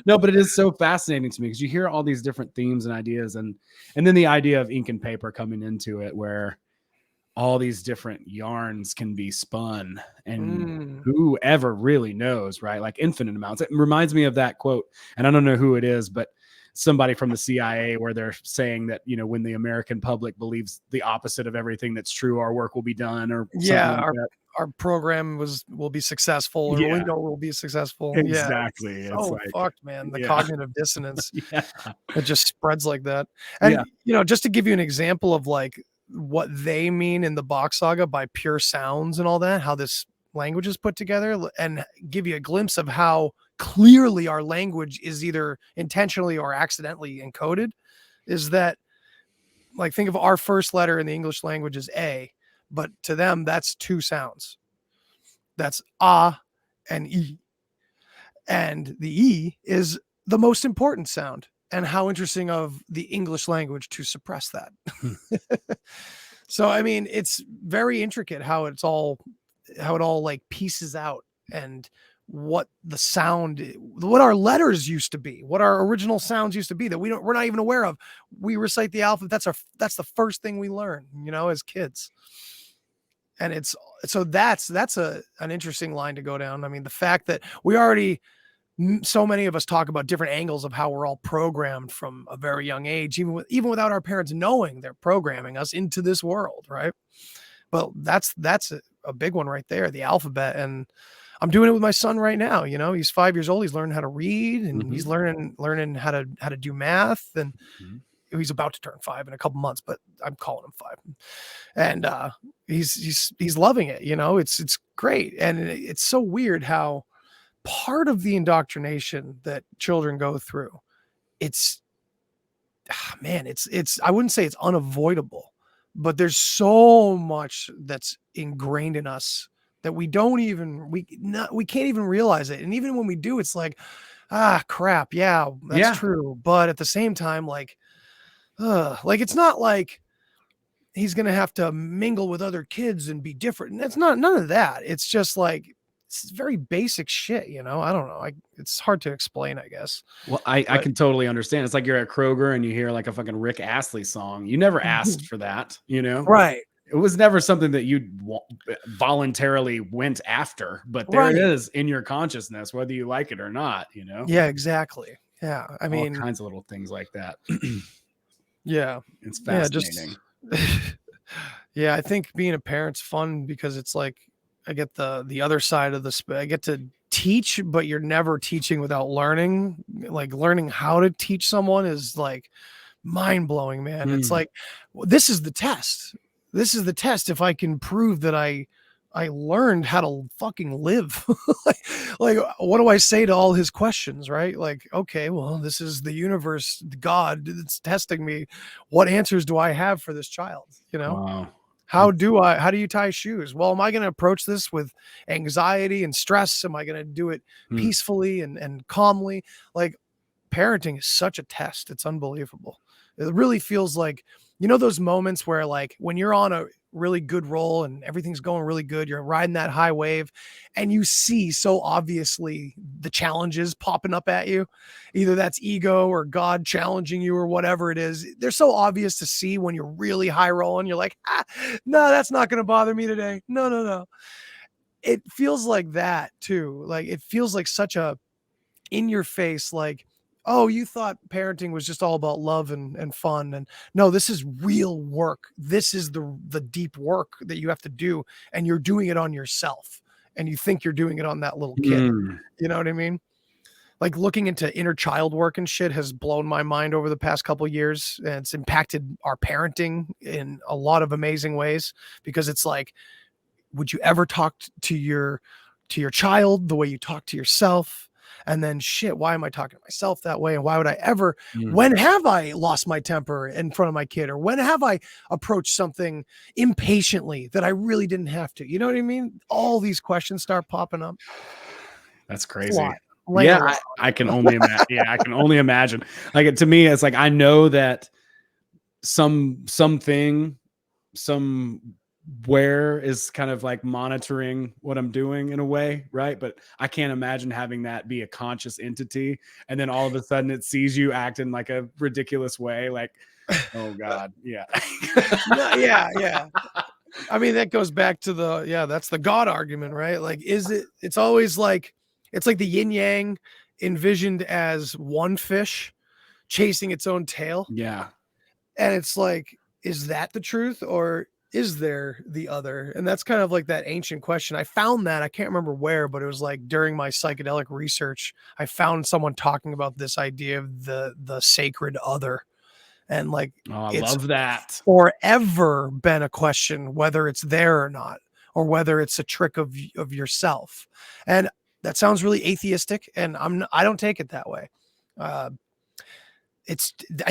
No, but it is so fascinating to me because you hear all these different themes and ideas, and then the idea of ink and paper coming into it, where all these different yarns can be spun, and whoever really knows, right? Like infinite amounts. It reminds me of that quote, and I don't know who it is, but somebody from the CIA, where they're saying that, when the American public believes the opposite of everything that's true, our work will be done, or our program will be successful, or we know we'll be successful. Exactly. Yeah, it's so fucked, man. The cognitive dissonance. It just spreads like that. And just to give you an example of like what they mean in the BOCK Saga by pure sounds and all that, how this language is put together, and give you a glimpse of how clearly our language is either intentionally or accidentally encoded, is that, like, think of our first letter in the English language as A, but to them that's two sounds. That's ah and e, and the e is the most important sound. And how interesting of the English language to suppress that. So I mean, it's very intricate how it all like pieces out, and what the sound, what our letters used to be, what our original sounds used to be that we're not even aware of. We recite the alphabet. That's the first thing we learn, as kids. And that's an interesting line to go down. I mean, the fact that so many of us talk about different angles of how we're all programmed from a very young age, even without our parents knowing they're programming us into this world, right? But that's a big one right there, the alphabet. And I'm doing it with my son right now. He's 5 years old. He's learning how to read, and he's learning how to do math, and he's about to turn 5 in a couple months, but I'm calling him 5. And he's loving it. It's great. And it's so weird how part of the indoctrination that children go through, it's I wouldn't say it's unavoidable, but there's so much that's ingrained in us that we can't even realize it. And even when we do, it's like, crap. Yeah, that's true. But at the same time, like it's not like he's going to have to mingle with other kids and be different. And it's none of that. It's just like, it's very basic shit, I don't know. It's hard to explain, I guess. Well, I can totally understand. It's like you're at Kroger and you hear like a fucking Rick Astley song. You never asked for that, Right. it was never something that you voluntarily went after, but there it Right. is in your consciousness, whether you like it or not, Yeah, exactly. Yeah. I all mean, kinds of little things like that. yeah. It's Yeah, just fascinating. yeah, I think being a parent's fun because it's like I get the other side of I get to teach, but you're never teaching without learning. Like learning how to teach someone is like mind blowing, man. It's like this is the test. This is the test. If I can prove that I learned how to fucking live. like what do I say to all his questions, right? Like, okay, well, this is the universe, God, it's testing me. What answers do I have for this child? Wow. How do you tie shoes? Well, am I going to approach this with anxiety and stress? Am I going to do it peacefully and calmly? Like parenting is such a test. It's unbelievable. It really feels like, those moments where like when you're on a really good roll and everything's going really good, you're riding that high wave and you see so obviously the challenges popping up at you. Either that's ego or God challenging you or whatever it is. They're so obvious to see when you're really high rolling. You're like, no, that's not going to bother me today. No. It feels like that too. Like it feels like such a in your face, like, oh, you thought parenting was just all about love and fun. And no, this is real work. This is the deep work that you have to do. And you're doing it on yourself. And you think you're doing it on that little kid. You know what I mean? Like looking into inner child work and shit has blown my mind over the past couple of years. And it's impacted our parenting in a lot of amazing ways, because it's like, would you ever talk to your child the way you talk to yourself? And then shit, why am I talking to myself that way? And why would I ever, when have I lost my temper in front of my kid? Or when have I approached something impatiently that I really didn't have to? You know what I mean? All these questions start popping up. That's crazy. Yeah, I can only imagine. Yeah, I can only imagine. Like to me, it's like, I know that somewhere is kind of like monitoring what I'm doing in a way, right? But I can't imagine having that be a conscious entity, and then all of a sudden it sees you act in like a ridiculous way, like, oh God, yeah. Yeah. I mean, that goes back to that's the God argument, right? Like, it's always like, it's like the yin yang envisioned as one fish chasing its own tail. Yeah. And it's like, is that the truth, or is there the other? And that's kind of like that ancient question. I found that, I can't remember where, but it was like during my psychedelic research, I found someone talking about this idea of the sacred other. And like, I love that. Forever been a question whether it's there or not, or whether it's a trick of yourself. And that sounds really atheistic, and I don't take it that way. I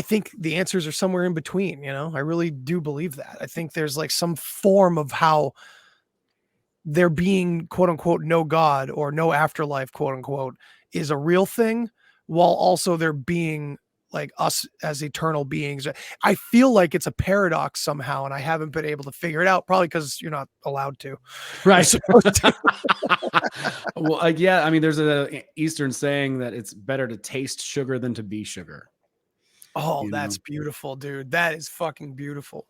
think the answers are somewhere in between, I really do believe that. I think there's like some form of how there being quote unquote no God or no afterlife quote unquote is a real thing, while also there being like us as eternal beings. I feel like it's a paradox somehow, and I haven't been able to figure it out, probably because you're not allowed to. Right. Well, yeah, I mean, there's a Eastern saying that it's better to taste sugar than to be sugar. Oh, that's beautiful, dude. That is fucking beautiful.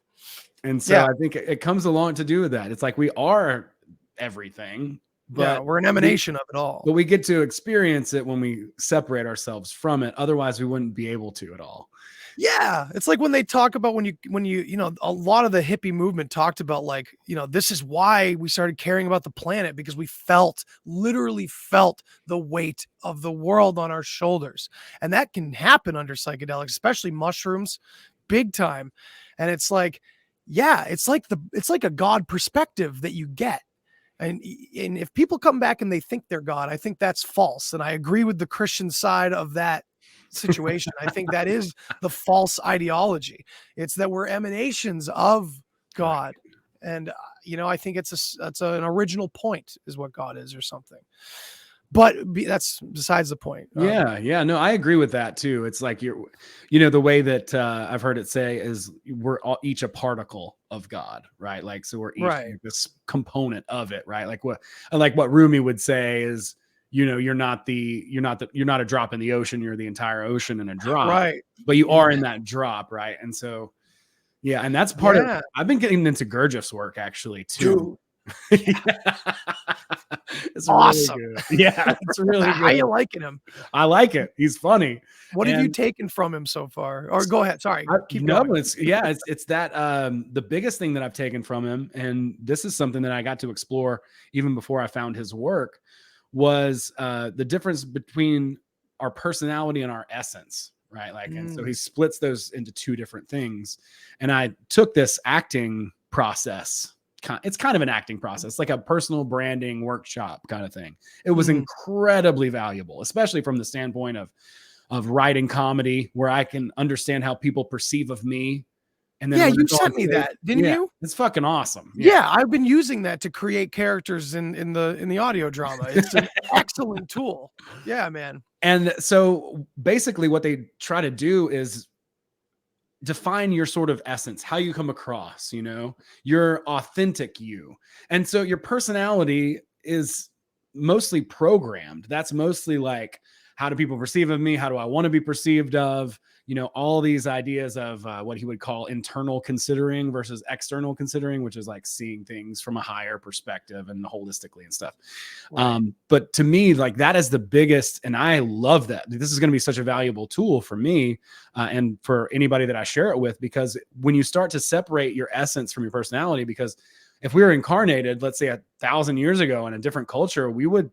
And so I think it comes along to do with that. It's like we are everything, but we're an emanation of it all. But we get to experience it when we separate ourselves from it. Otherwise, we wouldn't be able to at all. Yeah, it's like when they talk about when you a lot of the hippie movement talked about like, this is why we started caring about the planet, because we literally felt the weight of the world on our shoulders. And that can happen under psychedelics, especially mushrooms, big time. And it's like, it's like a God perspective that you get. And if people come back and they think they're God, I think that's false. And I agree with the Christian side of that situation. I think that is the false ideology. It's that we're emanations of God. Right. And, I think it's an original point is what God is or something. But that's besides the point. Yeah. No, I agree with that too. It's like the way that I've heard it say is we're all each a particle of God, right? Like, so we're each this component of it, right? Like what Rumi would say is, you're not a drop in the ocean. You're the entire ocean in a drop, right? But you are in that drop, right? And so, Yeah. And that's part of, I've been getting into Gurdjieff's work actually too. Dude. It's awesome. Really good. Yeah, it's really good. How you liking him? I like it. He's funny. What have you taken from him so far? Or go ahead. Sorry. Keep going. It's that the biggest thing that I've taken from him, and this is something that I got to explore even before I found his work, was the difference between our personality and our essence. Right. Like, and so he splits those into two different things. And I took this acting process. It's kind of an acting process, like a personal branding workshop kind of thing. It was incredibly valuable, especially from the standpoint of writing comedy, where I can understand how people perceive of me. And then you sent me that, didn't you? It's fucking awesome. Yeah, I've been using that to create characters in the audio drama. It's an excellent tool. Yeah, man. And so basically what they try to do is define your sort of essence, how you come across, your authentic you. And so your personality is mostly programmed. That's mostly like, how do people perceive of me? How do I want to be perceived of? All these ideas of what he would call internal considering versus external considering, which is like seeing things from a higher perspective and holistically and stuff. Right. But to me, like, that is the biggest, and I love that. This is going to be such a valuable tool for me and for anybody that I share it with, because when you start to separate your essence from your personality, because if we were incarnated, let's say 1,000 years ago in a different culture, we would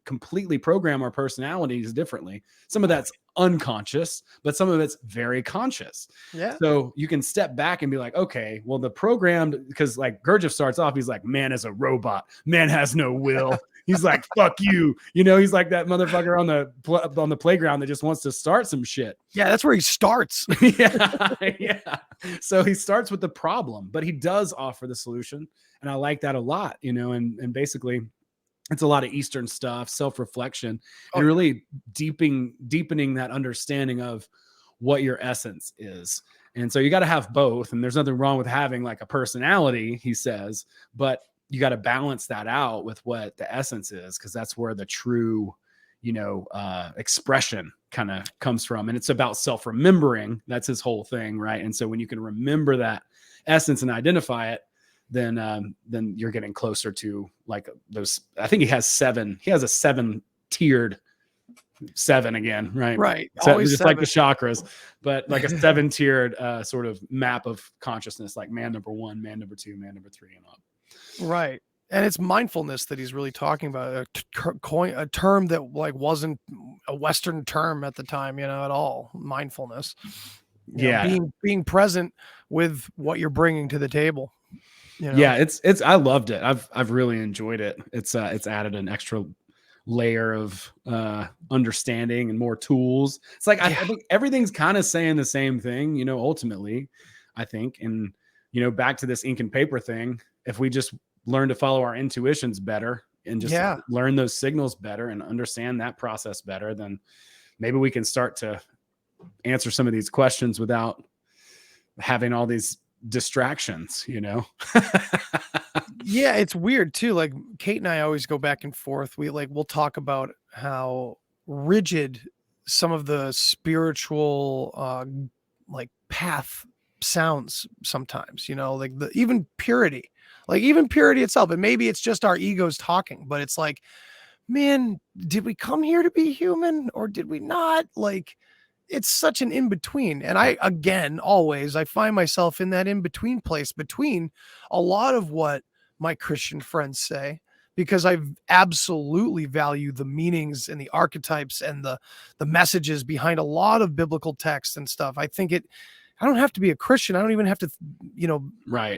completely program our personalities differently. Some of that's unconscious, but some of it's very conscious. Yeah. So you can step back and be like, okay, well, the programmed, because like Gurdjieff starts off, he's like, man is a robot. Man has no will. He's like, fuck you. He's like that motherfucker on the playground that just wants to start some shit. Yeah, that's where he starts. Yeah. So he starts with the problem, but he does offer the solution. And I like that a lot, and basically it's a lot of Eastern stuff, self-reflection, and really deepening that understanding of what your essence is. And so you got to have both. And there's nothing wrong with having like a personality, he says, but you got to balance that out with what the essence is, because that's where the true, expression kind of comes from. And it's about self-remembering. That's his whole thing, right? And so when you can remember that essence and identify it, then you're getting closer to like those. I think he has a 7-tiered 7 again, right? Right. So just 7. Like the chakras, but like a 7-tiered sort of map of consciousness, like man number 1, man number 2, man number 3, and up. Right. And it's mindfulness that he's really talking about, a term that like wasn't a Western term at the time, at all. Mindfulness. Being present with what you're bringing to the table. Yeah, it's I loved it. I've really enjoyed it. It's added an extra layer of understanding and more tools. It's like I think everything's kind of saying the same thing, ultimately, I think. And back to this ink and paper thing, if we just learn to follow our intuitions better and just learn those signals better and understand that process better, then maybe we can start to answer some of these questions without having all these distractions. Yeah, it's weird too. Like Kate and I always go back and forth. We'll talk about how rigid some of the spiritual path sounds sometimes, like even purity itself. And maybe it's just our egos talking, but it's like, man, did we come here to be human or did we not? Like, it's such an in-between. And I find myself in that in-between place between a lot of what my Christian friends say, because I absolutely value the meanings and the archetypes and the messages behind a lot of biblical texts and stuff. I think I don't have to be a Christian. I don't even have to,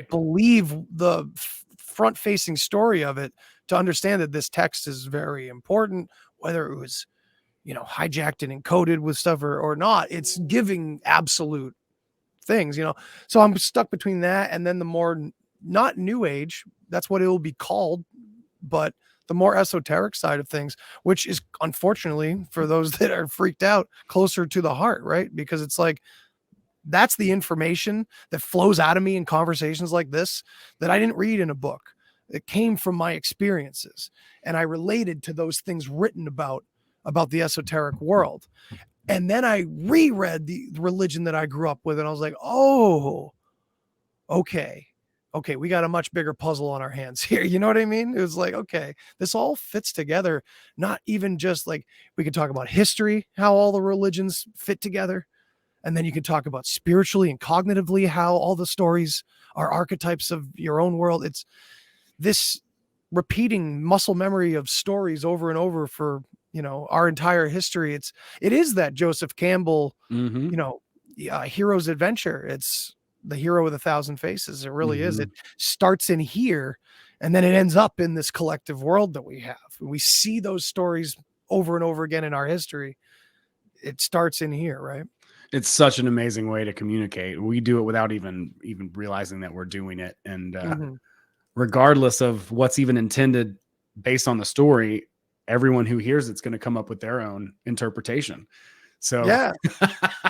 believe the front-facing story of it to understand that this text is very important, whether it was hijacked and encoded with stuff or not. It's giving absolute things, so I'm stuck between that and then the more not new age, that's what it will be called, but the more esoteric side of things, which is unfortunately for those that are freaked out, closer to the heart, right? Because it's like, that's the information that flows out of me in conversations like this that I didn't read in a book. It came from my experiences, and I related to those things written about the esoteric world. And then I reread the religion that I grew up with, and I was like, oh, okay. Okay, we got a much bigger puzzle on our hands here. You know what I mean? It was like, okay, this all fits together. Not even just like, we could talk about history, how all the religions fit together. And then you can talk about spiritually and cognitively how all the stories are archetypes of your own world. It's this repeating muscle memory of stories over and over for, our entire history. It is that Joseph Campbell, hero's adventure. It's the hero with 1,000 faces. It really is. It starts in here, and then it ends up in this collective world that we have. We see those stories over and over again in our history. It starts in here, right? It's such an amazing way to communicate. We do it without even realizing that we're doing it. And regardless of what's even intended based on the story, everyone who hears it's going to come up with their own interpretation. So yeah,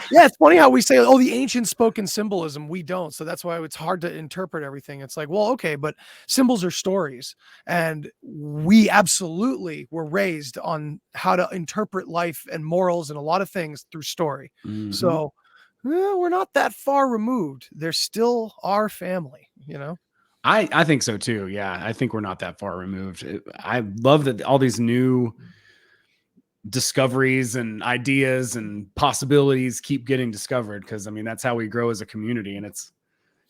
it's funny how we say, oh, the ancient spoken symbolism. We don't. So that's why it's hard to interpret everything. It's like, well, okay, but symbols are stories, and we absolutely were raised on how to interpret life and morals and a lot of things through story. So we're not that far removed. They're still our family, I think so too. Yeah. I think we're not that far removed. I love that all these new discoveries and ideas and possibilities keep getting discovered, because I mean that's how we grow as a community. And it's,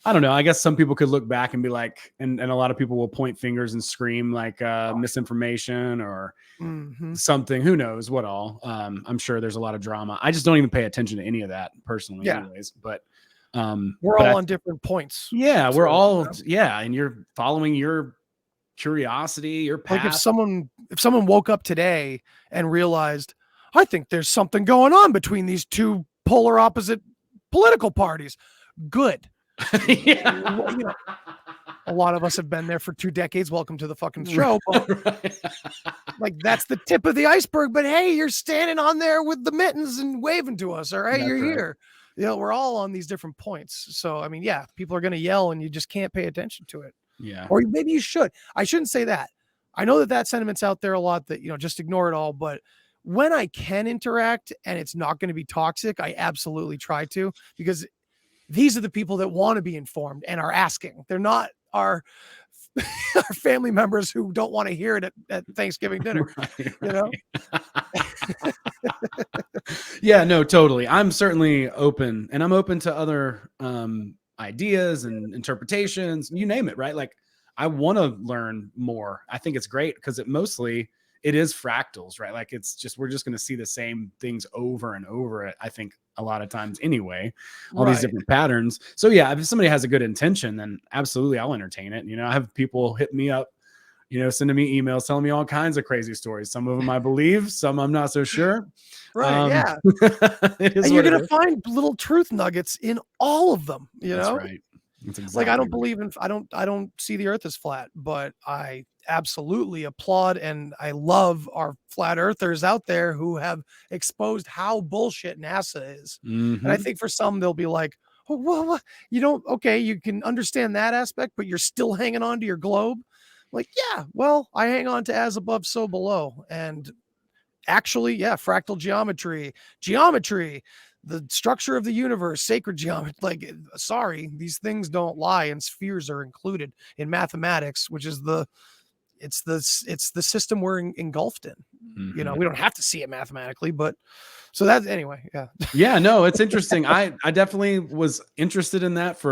I don't know, I guess some people could look back and be like, and a lot of people will point fingers and scream like misinformation or something, who knows what all. I'm sure there's a lot of drama. I just don't even pay attention to any of that personally anyways, but we're all on different points. We're all and you're following your curiosity, your path. Like if someone woke up today and realized, I think there's something going on between these two polar opposite political parties. Good. A lot of us have been there for 2 decades. Welcome to the fucking show. But, like, that's the tip of the iceberg. But hey, you're standing on there with the mittens and waving to us. All right, that's you're here. We're all on these different points. So, I mean, people are going to yell and you just can't pay attention to it. Yeah. Or maybe you should. I shouldn't say that. I know that sentiment's out there a lot, that, just ignore it all. But when I can interact and it's not going to be toxic, I absolutely try to, because these are the people that want to be informed and are asking. They're not our family members who don't want to hear it at Thanksgiving dinner. Yeah, no, totally. I'm certainly open, and I'm open to other ideas and interpretations, you name it, right? Like, I want to learn more. I think it's great because it is fractals, right? Like, it's just, we're just going to see the same things over and over, I think, a lot of times anyway, all these different patterns. So yeah, if somebody has a good intention, then absolutely I'll entertain it. I have people hit me up, sending me emails, telling me all kinds of crazy stories. Some of them I believe, some I'm not so sure. Right. Yeah. And you're going to find little truth nuggets in all of them, That's right. That's exactly like, I don't believe in, I don't see the earth as flat, but I absolutely applaud and I love our flat earthers out there who have exposed how bullshit NASA is. And I think for some, they'll be like, oh, well, you can understand that aspect, but you're still hanging on to your globe. Like, yeah, well, I hang on to as above, so below. And actually, fractal geometry, the structure of the universe, sacred geometry. Like, sorry, these things don't lie, and spheres are included in mathematics, which is it's the system we're engulfed in. We don't have to see it mathematically, but so that's anyway. Yeah. No, it's interesting. I definitely was interested in that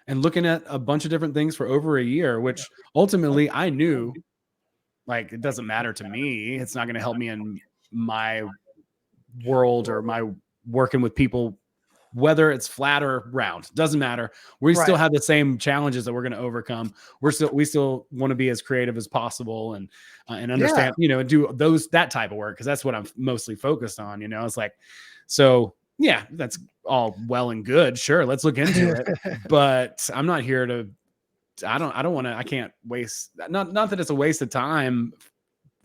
and looking at a bunch of different things for over a year, which ultimately I knew, like, it doesn't matter to me. It's not going to help me in my world or my working with people, whether it's flat or round, doesn't matter. We still have the same challenges that we're going to overcome. We still want to be as creative as possible and understand, and do that type of work. Cause that's what I'm mostly focused on, it's like, so yeah, that's all well and good. Sure. Let's look into it, but I'm not here to, I can't waste, not that it's a waste of time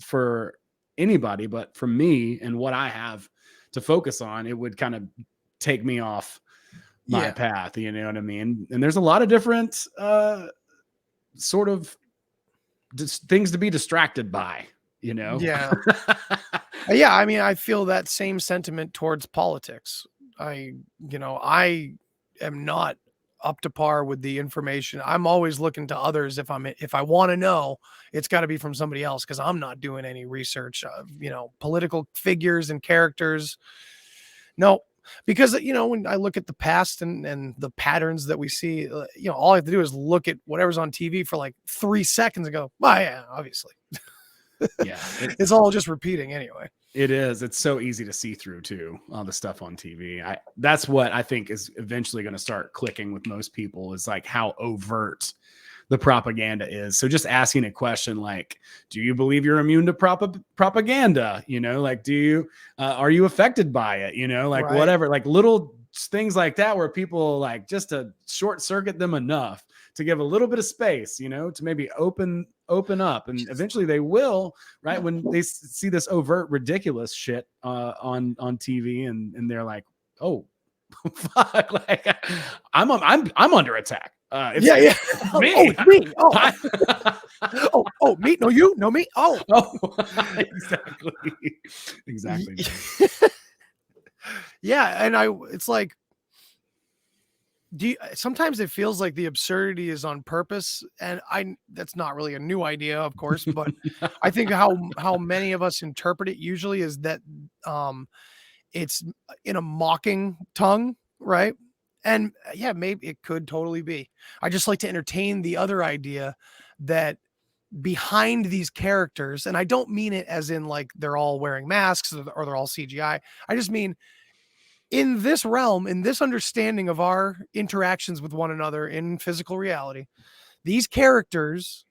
for anybody, but for me and what I have to focus on, it would kind of take me off my path. You know what I mean? And there's a lot of different sort of things to be distracted by, Yeah. Yeah, I mean, I feel that same sentiment towards politics. I am not up to par with the information. I'm always looking to others if I want to know, it's got to be from somebody else because I'm not doing any research of, political figures and characters. No, because when I look at the past and the patterns that we see, all I have to do is look at whatever's on TV for like 3 seconds and go, well, yeah, obviously. Yeah, it's all just repeating anyway. It is. It's so easy to see through too, all the stuff on TV. That's what I think is eventually going to start clicking with most people, is like how overt the propaganda is. So just asking a question like, do you believe you're immune to propaganda? Like, are you affected by it? Like Right. whatever, like little things like that, where people like just to short circuit them enough to give a little bit of space, to maybe open up, and eventually they will, right? When they see this overt ridiculous shit on TV, and they're like, oh, fuck, like I'm under attack. Yeah. Me. Oh, it's me. Oh, me. No, you. No, me. Oh, exactly. Yeah, and it's like, sometimes it feels like the absurdity is on purpose, and that's not really a new idea, of course, but I think how many of us interpret it usually is that it's in a mocking tongue, right? And yeah, maybe it could totally be. I just like to entertain the other idea that behind these characters, and I don't mean it as in like they're all wearing masks or they're all CGI. I just mean in this realm, in this understanding of our interactions with one another in physical reality, these characters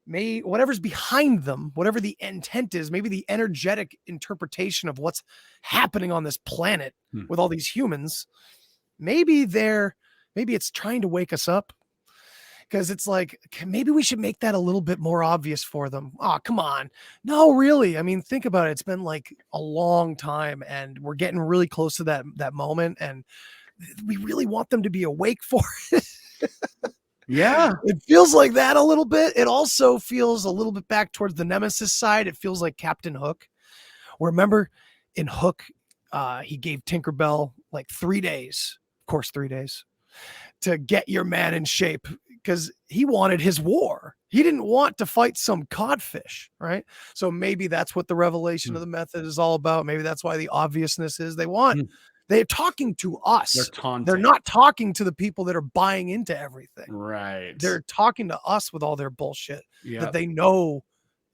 whatever's behind them, whatever the intent is, maybe the energetic interpretation of what's happening on this planet with all these humans, maybe it's trying to wake us up. Because it's like, maybe we should make that a little bit more obvious for them. Oh, come on. No, really. I mean, think about it. It's been like a long time, and we're getting really close to that moment, and we really want them to be awake for it. Yeah. It feels like that a little bit. It also feels a little bit back towards the Nemesis side. It feels like Captain Hook. Remember in Hook, he gave Tinkerbell like 3 days, of course, 3 days, to get your man in shape, because he wanted his war. He didn't want to fight some codfish, right? So maybe that's what the revelation of the method is all about. Maybe that's why the obviousness is they're talking to us. They're taunting. They're not talking to the people that are buying into everything. Right. They're talking to us with all their bullshit that they know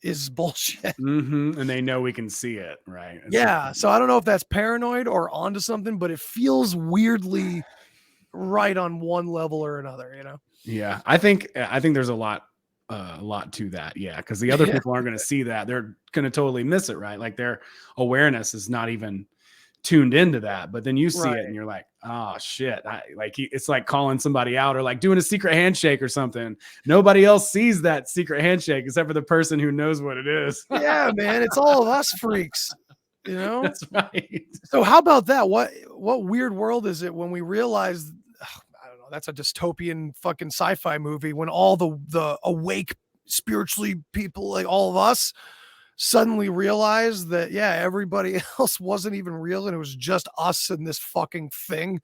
is bullshit. And they know we can see it, right? Yeah. So I don't know if that's paranoid or onto something, but it feels weirdly right on one level or another, Yeah, I think there's a lot to that. Yeah, because the other people aren't going to see that. They're going to totally miss it, right? Like their awareness is not even tuned into that. But then you see it and you're like, oh shit! It's like calling somebody out or like doing a secret handshake or something. Nobody else sees that secret handshake except for the person who knows what it is. Yeah, man, it's all of us freaks. That's right. So how about that? What weird world is it when we realize, I don't know, that's a dystopian fucking sci-fi movie, when all the awake spiritually people, like all of us, suddenly realize that everybody else wasn't even real and it was just us and this fucking thing.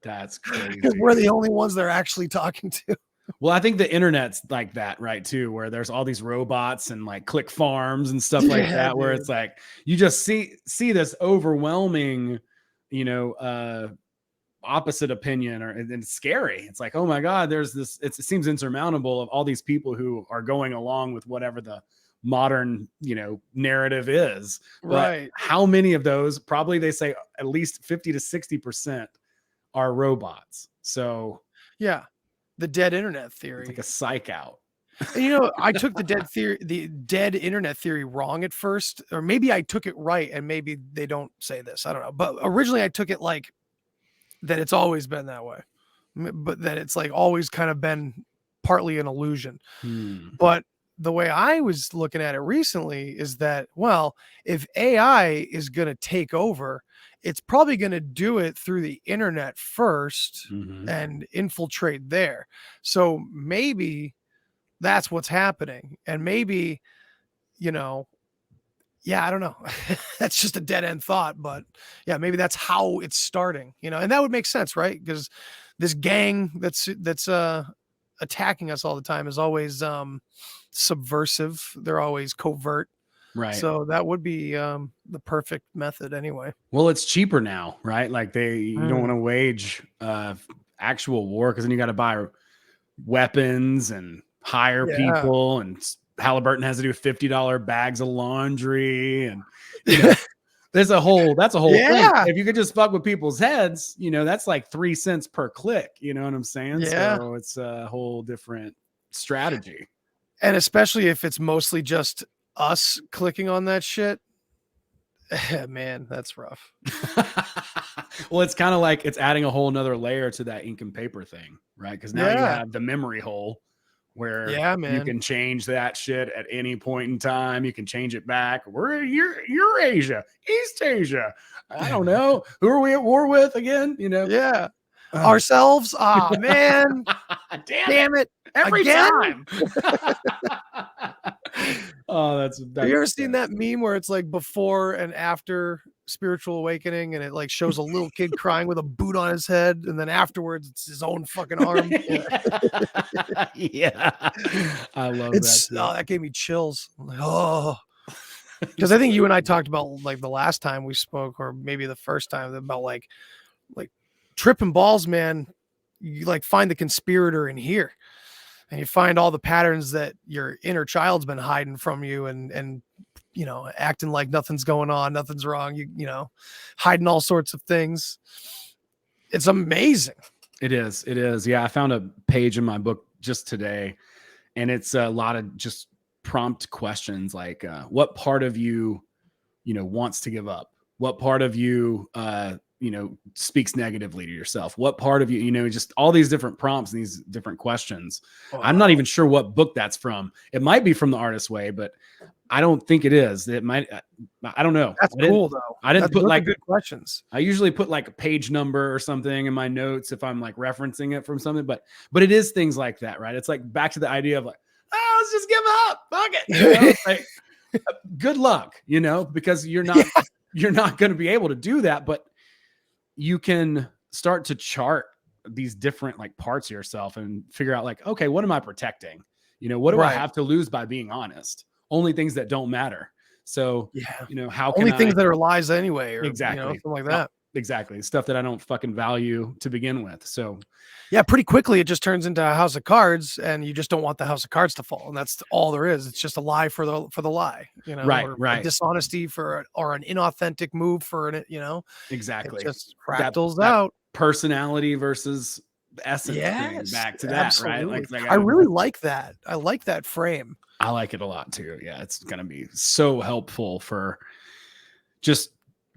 That's crazy. Because we're the only ones they're actually talking to. Well, I think the internet's like that, right, too, where there's all these robots and like click farms and stuff like that, where it's like you just see this overwhelming, opposite opinion, and it's scary. It's like, oh my God, there's this, it seems insurmountable of all these people who are going along with whatever the modern, narrative is. Right. But how many of those, probably they say at least 50 to 60% are robots. So yeah. The dead internet theory. It's like a psych out. And, I took the dead internet theory wrong at first, or maybe I took it right, and maybe they don't say this. I don't know. But originally I took it like that it's always been that way, but that it's like always kind of been partly an illusion. But the way I was looking at it recently is that, well, if AI is going to take over, it's probably going to do it through the internet first and infiltrate there. So maybe that's what's happening. And maybe, Yeah, I don't know. That's just a dead end thought, but yeah, maybe that's how it's starting, and that would make sense, right? Because this gang that's attacking us all the time is always subversive. They're always covert. Right. So that would be the perfect method anyway. Well, it's cheaper now, right? Like you don't want to wage actual war because then you got to buy weapons and hire people, and Halliburton has to do $50 bags of laundry, and that's a whole thing. If you could just fuck with people's heads, that's like 3 cents per click. You know what I'm saying? Yeah. So it's a whole different strategy. And especially if it's mostly just us clicking on that shit. Man, that's rough. Well, it's kind of like it's adding a whole nother layer to that ink and paper thing, right? Because now you have the memory hole where you can change that shit at any point in time. You can change it back. We're Eurasia, East Asia. I don't know. Who are we at war with again? Yeah. Ourselves. Ah, man. Damn it. Every time. Oh, that's have you ever seen that meme where it's like before and after spiritual awakening, and it like shows a little kid crying with a boot on his head, and then afterwards it's his own fucking arm? Yeah. I love that. Oh, that gave me chills. I'm like, oh, because I think you and I talked about like the last time we spoke, or maybe the first time, about like tripping balls, man. You like find the conspirator in here, and you find all the patterns that your inner child's been hiding from you, and acting like nothing's going on, nothing's wrong. You hiding all sorts of things. It's amazing. It is. Yeah. I found a page in my book just today, and it's a lot of just prompt questions like, what part of you, wants to give up? What part of you, speaks negatively to yourself? What part of you, just all these different prompts and these different questions. Oh, I'm not even sure what book that's from. It might be from The Artist's Way, but I don't think it is. It might, I don't know. That's cool though. I didn't put like good questions. I usually put like a page number or something in my notes if I'm like referencing it from something, but it is things like that, right? It's like back to the idea of like, let's just give up. Fuck it. Like, good luck, because you're not going to be able to do that, but you can start to chart these different like parts of yourself and figure out like, okay, what am I protecting? What do I have to lose by being honest? Only things that don't matter. So, how can things that are lies anyway, or exactly something like that. Exactly. Stuff that I don't fucking value to begin with. So yeah, pretty quickly it just turns into a house of cards, and you just don't want the house of cards to fall. And that's all there is. It's just a lie for the lie, right. A dishonesty or an inauthentic move for an, exactly. It just fractals out. Personality versus essence thing, back to that, absolutely. Right? Like I really like that. I like that frame. I like it a lot too. Yeah, it's going to be so helpful for just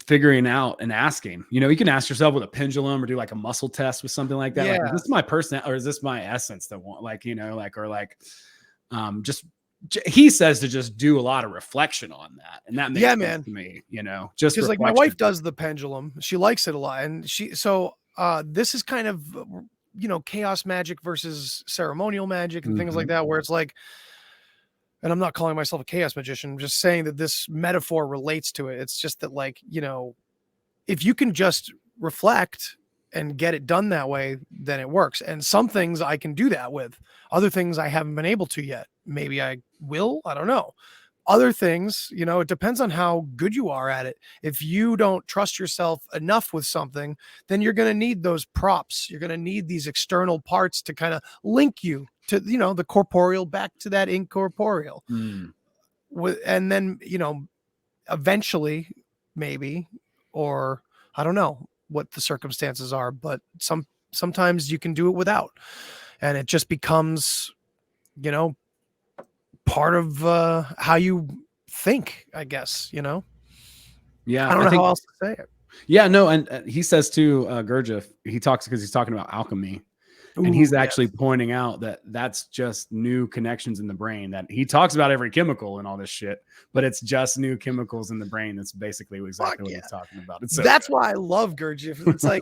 figuring out and asking. You can ask yourself with a pendulum or do like a muscle test with something like that. Yeah. Like, is this my person or is this my essence that want just he says to just do a lot of reflection on that. And that makes sense to me, just because like my wife does the pendulum. She likes it a lot. And this is kind of, chaos magic versus ceremonial magic and things like that, where it's like, and I'm not calling myself a chaos magician. I'm just saying that this metaphor relates to it. It's just that like, if you can just reflect and get it done that way, then it works. And some things I can do that with. Other things I haven't been able to yet. Maybe I will. I don't know. Other things, it depends on how good you are at it. If you don't trust yourself enough with something, then you're going to need those props. You're going to need these external parts to kind of link you to, the corporeal back to that incorporeal. And then, eventually maybe, or I don't know what the circumstances are, but sometimes you can do it without, and it just becomes, part of how you think, I guess, Yeah. I don't know how else to say it. Yeah, no. And he says too, Gurdjieff, he talks because he's talking about alchemy. And he's actually pointing out that that's just new connections in the brain. That he talks about every chemical and all this shit, but it's just new chemicals in the brain. That's basically exactly what he's talking about. That's why I love Gurdjieff. It's like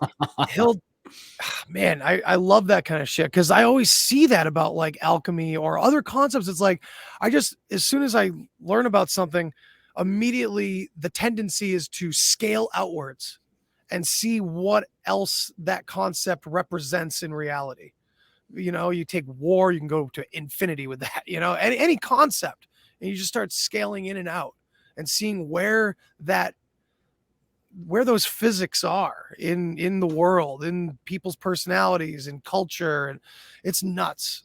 man, I love that kind of shit, because I always see that about like alchemy or other concepts. It's like as soon as I learn about something, immediately the tendency is to scale outwards and see what else that concept represents in reality. You know, you take war, you can go to infinity with that, you know, any concept, and you just start scaling in and out and seeing where those physics are in the world, in people's personalities and culture. And it's nuts.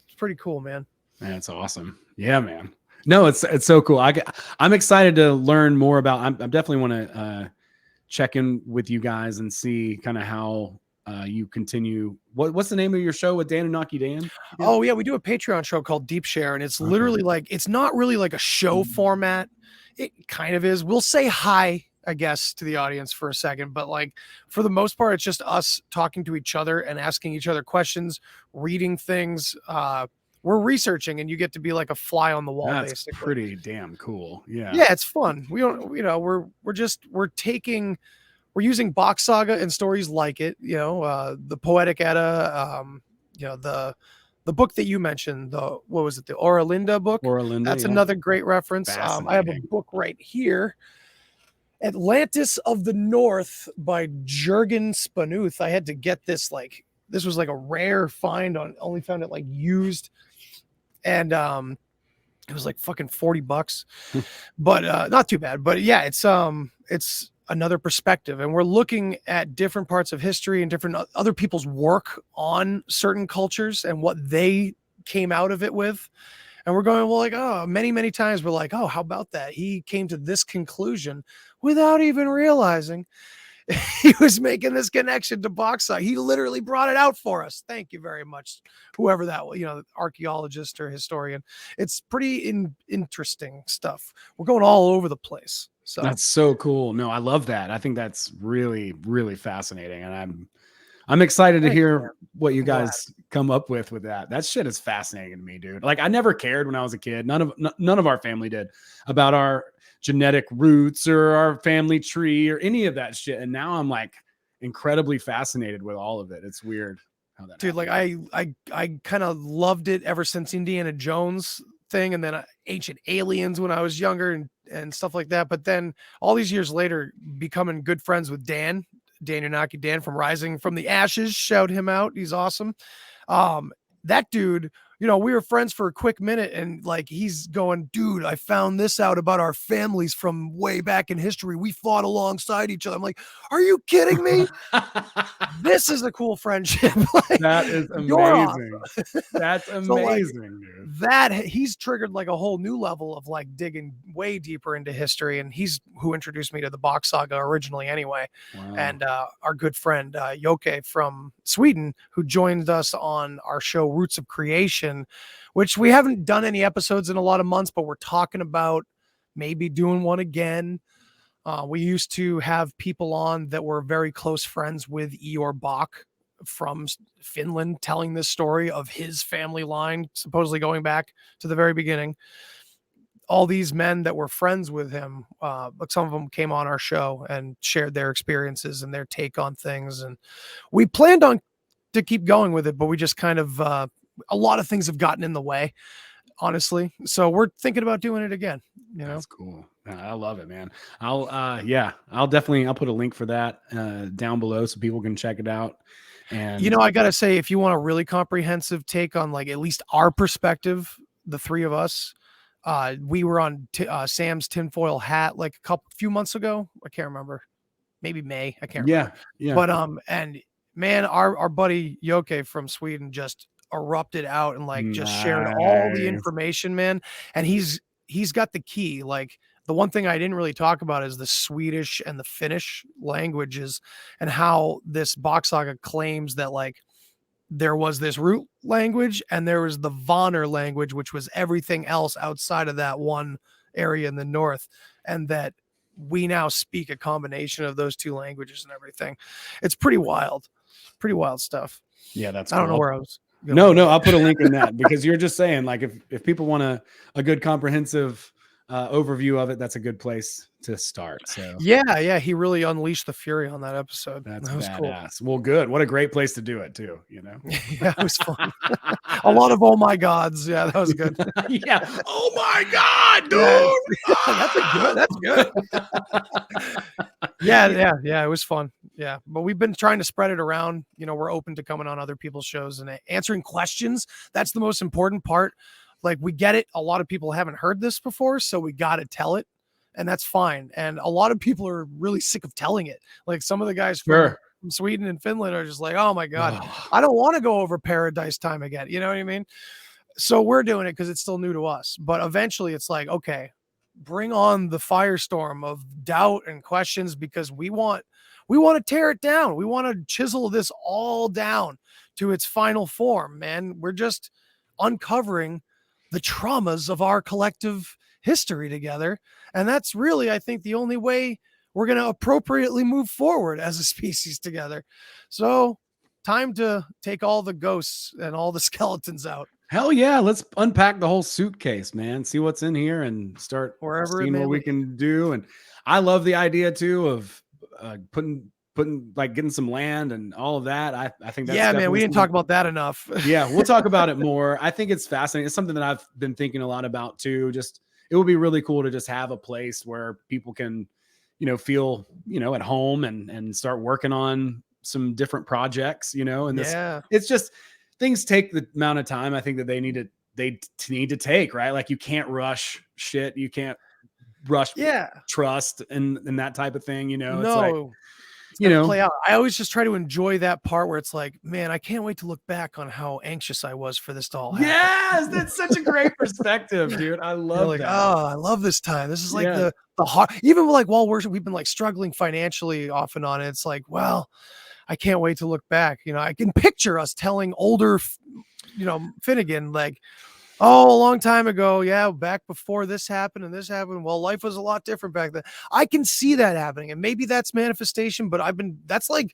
It's pretty cool, man. That's awesome. Yeah, man. No, it's so cool. I'm excited to learn more about. I definitely want to check in with you guys and see kind of how you continue. What's the name of your show with Dan and Knocky Dan? Yeah. Oh yeah, we do a Patreon show called Deep Share, and it's literally like, it's not really like a show format. It kind of is. We'll say hi, I guess, to the audience for a second, but like for the most part, it's just us talking to each other and asking each other questions, reading things. We're researching, and you get to be like a fly on the wall. That's basically pretty damn cool. Yeah. Yeah, it's fun. We don't, you know, we're using BOCK SAGA and stories like it, you know, the Poetic Edda, you know, the book that you mentioned, what was it? The Oralinda book. Oralinda, That's yeah. another great reference. I have a book right here, Atlantis of the North by Jürgen Spanuth. I had to get this, like, this was like a rare find, only found it like used. And it was like fucking $40, but not too bad. But yeah, it's another perspective, and we're looking at different parts of history and different other people's work on certain cultures and what they came out of it with. And we're going, well, like, oh, many times we're like, oh, how about that? He came to this conclusion without even realizing he was making this connection to BOCK SAGA. He literally brought it out for us. Thank you very much, whoever that was, you know, archaeologist or historian. It's pretty interesting stuff. We're going all over the place. So that's so cool. No, I love that. I think that's really, really fascinating, and I'm excited to hear what you guys come up with that. That shit is fascinating to me, dude. Like, I never cared when I was a kid. None of our family did, about our genetic roots or our family tree or any of that shit. And now I'm like incredibly fascinated with all of it. It's weird how that dude happened. Like I kind of loved it ever since Indiana Jones thing, and then Ancient Aliens when I was younger and stuff like that. But then all these years later, becoming good friends with Dan Knocky Dan from Rising from the Ashes, shout him out. He's awesome. That dude, you know, we were friends for a quick minute, and like, he's going, dude, I found this out about our families from way back in history. We fought alongside each other. I'm like, are you kidding me? This is a cool friendship. Like, that is amazing. That's amazing, so, like, dude. That he's triggered like a whole new level of like digging way deeper into history, and he's who introduced me to the BOCK SAGA originally anyway. Wow. And our good friend Joke from Sweden, who joined us on our show Roots of Creation, which we haven't done any episodes in a lot of months, but we're talking about maybe doing one again. We used to have people on that were very close friends with Eeyore Bach from Finland, telling this story of his family line, supposedly going back to the very beginning. All these men that were friends with him, but some of them came on our show and shared their experiences and their take on things. And we planned on to keep going with it, but we just kind of, a lot of things have gotten in the way, honestly. So we're thinking about doing it again. You know, that's cool. I love it, man. I'll put a link for that down below so people can check it out. And you know, I gotta say, if you want a really comprehensive take on like at least our perspective, the three of us, we were on Sam's tinfoil hat like a few months ago. I can't remember, maybe May. I can't remember. Yeah. But and man, our buddy Joke from Sweden just erupted out and like just shared all the information, man. And he's got the key. Like, the one thing I didn't really talk about is the Swedish and the Finnish languages, and how this BOCK SAGA claims that like there was this root language and there was the Vonner language, which was everything else outside of that one area in the north, and that we now speak a combination of those two languages and everything. It's pretty wild stuff. Yeah, that's I don't know where I was going. No, I'll put a link in that, because you're just saying, like, if people want a good comprehensive overview of it, that's a good place to start. So yeah, he really unleashed the fury on that episode. that's That was cool. badass. Well, good. What a great place to do it too, you know? Yeah, it was fun. A lot of oh my gods. Yeah, that was good. Yeah. Oh my God, dude. That's good. Yeah. It was fun. Yeah. But we've been trying to spread it around. You know, we're open to coming on other people's shows and answering questions. That's the most important part. Like, we get it. A lot of people haven't heard this before, so we got to tell it. And that's fine. And a lot of people are really sick of telling it. Like, some of the guys from Sweden and Finland are just like, oh my God, I don't want to go over Paradise Time again. You know what I mean? So we're doing it because it's still new to us. But eventually it's like, okay, bring on the firestorm of doubt and questions, because we want to tear it down. We want to chisel this all down to its final form, man. We're just uncovering the traumas of our collective history together. And that's really, I think, the only way we're going to appropriately move forward as a species together. So time to take all the ghosts and all the skeletons out. Hell yeah. Let's unpack the whole suitcase, man. See what's in here and start seeing what we can do. And I love the idea too of putting like getting some land and all of that. I think that's man, we didn't talk about that enough. Yeah, we'll talk about it more. I think it's fascinating. It's something that I've been thinking a lot about too. Just, it would be really cool to just have a place where people can, you know, feel, you know, at home and start working on some different projects, you know, and it's just, things take the amount of time I think that they need to take, right? Like, you can't rush shit. You can't rush trust and that type of thing, you know. It's like, you know, play out. I always just try to enjoy that part where it's like, man, I can't wait to look back on how anxious I was for this to all happen. Yes, that's such a great perspective, dude. I love that. Oh, I love this time. This is like the hard, even like while we've been like struggling financially off and on. It's like, well, I can't wait to look back. You know, I can picture us telling older, you know, Finnegan, like, oh, a long time ago. Yeah. Back before this happened and this happened. Well, life was a lot different back then. I can see that happening, and maybe that's manifestation, but that's like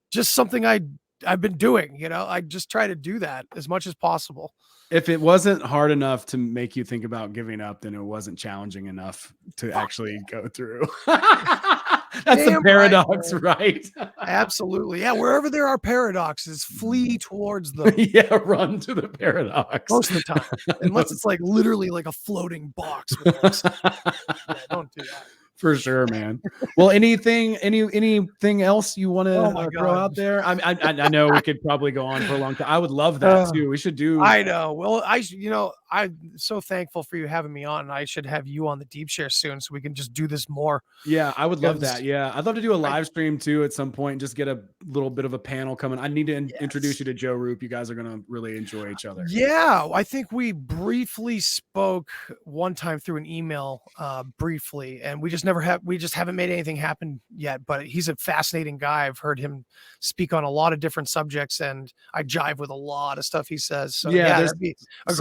just something I've been doing, you know. I just try to do that as much as possible. If it wasn't hard enough to make you think about giving up, then it wasn't challenging enough to actually go through. That's the paradox, right? Absolutely. Yeah. Wherever there are paradoxes, flee towards them. Yeah. Run to the paradox. Most of the time. Unless it's like literally like a floating box. Don't do that. For sure, man. Well, anything else you want to throw out there? I know we could probably go on for a long time. I would love that too. We should do. I know. Well, I'm so thankful for you having me on. I should have you on the Deep Share soon so we can just do this more. Yeah, I would love that. Yeah, I'd love to do a live stream too at some point. Just get a little bit of a panel coming. I need to introduce you to Joe Roop. You guys are going to really enjoy each other. Yeah, I think we briefly spoke one time through an email briefly, and we just haven't made anything happen yet. But he's a fascinating guy. I've heard him speak on a lot of different subjects, and I jive with a lot of stuff he says. So that'd be a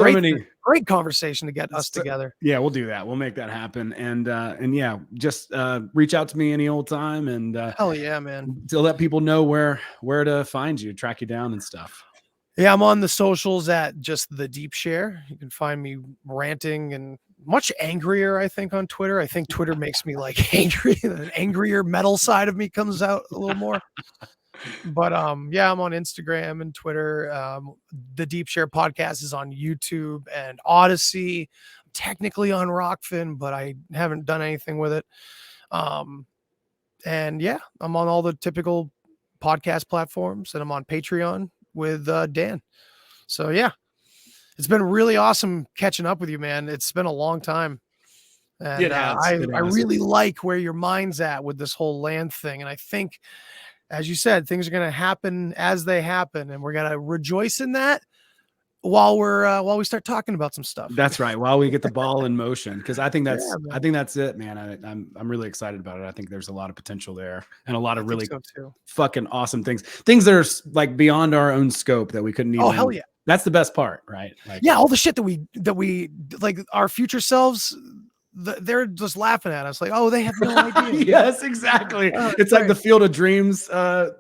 great conversation to get us together. Yeah, we'll do that. We'll make that happen. And yeah, just reach out to me any old time, and hell yeah, man, to let people know where to find you, track you down and stuff. Yeah, I'm on the socials at just the Deep Share. You can find me ranting and much angrier, I think, on Twitter. I think Twitter makes me like angry. An angrier metal side of me comes out a little more. But yeah, I'm on Instagram and Twitter. The Deep Share podcast is on YouTube and Odyssey. I'm technically on Rockfin, but I haven't done anything with it. And yeah, I'm on all the typical podcast platforms, and I'm on Patreon with Dan. So yeah, it's been really awesome catching up with you, man. It's been a long time. And I really like where your mind's at with this whole land thing. And I think, as you said, things are going to happen as they happen, and we're going to rejoice in that while we start talking about some stuff. That's right. While we get the ball in motion. Cause I think that's it, man. I'm really excited about it. I think there's a lot of potential there, and a lot of really fucking awesome things that are like beyond our own scope that we couldn't even. Oh, hell yeah. That's the best part, right? Like, yeah. All the shit that we like, our future selves, they're just laughing at us like, oh, they have no idea. Yes, exactly. It's like the Field of Dreams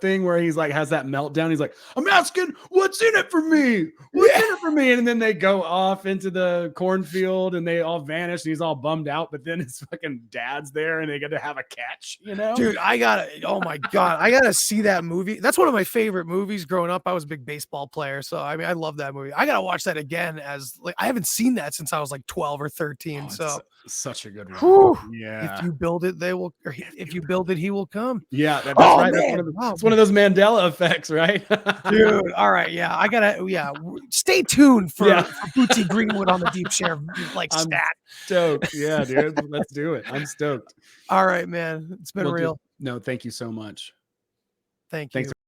thing where he's like has that meltdown. He's like, I'm asking what's in it for me? What's in it for me? And then they go off into the cornfield and they all vanish and he's all bummed out. But then his fucking dad's there and they get to have a catch, you know? Dude, oh my God, I gotta see that movie. That's one of my favorite movies growing up. I was a big baseball player. So I mean, I love that movie. I gotta watch that again as like I haven't seen that since I was like 12 or 13. So such a good one. Whew, yeah. If you build it, they will, or if you build it, he will come. Yeah, that's right. That's one of those Mandela effects, right? Dude, all right. Yeah, stay tuned for Bootsy Greenwood on the deep share like stat. Stoked. Yeah, dude. Let's do it. I'm stoked. All right, man. It's been real. No, thank you so much. Thank you.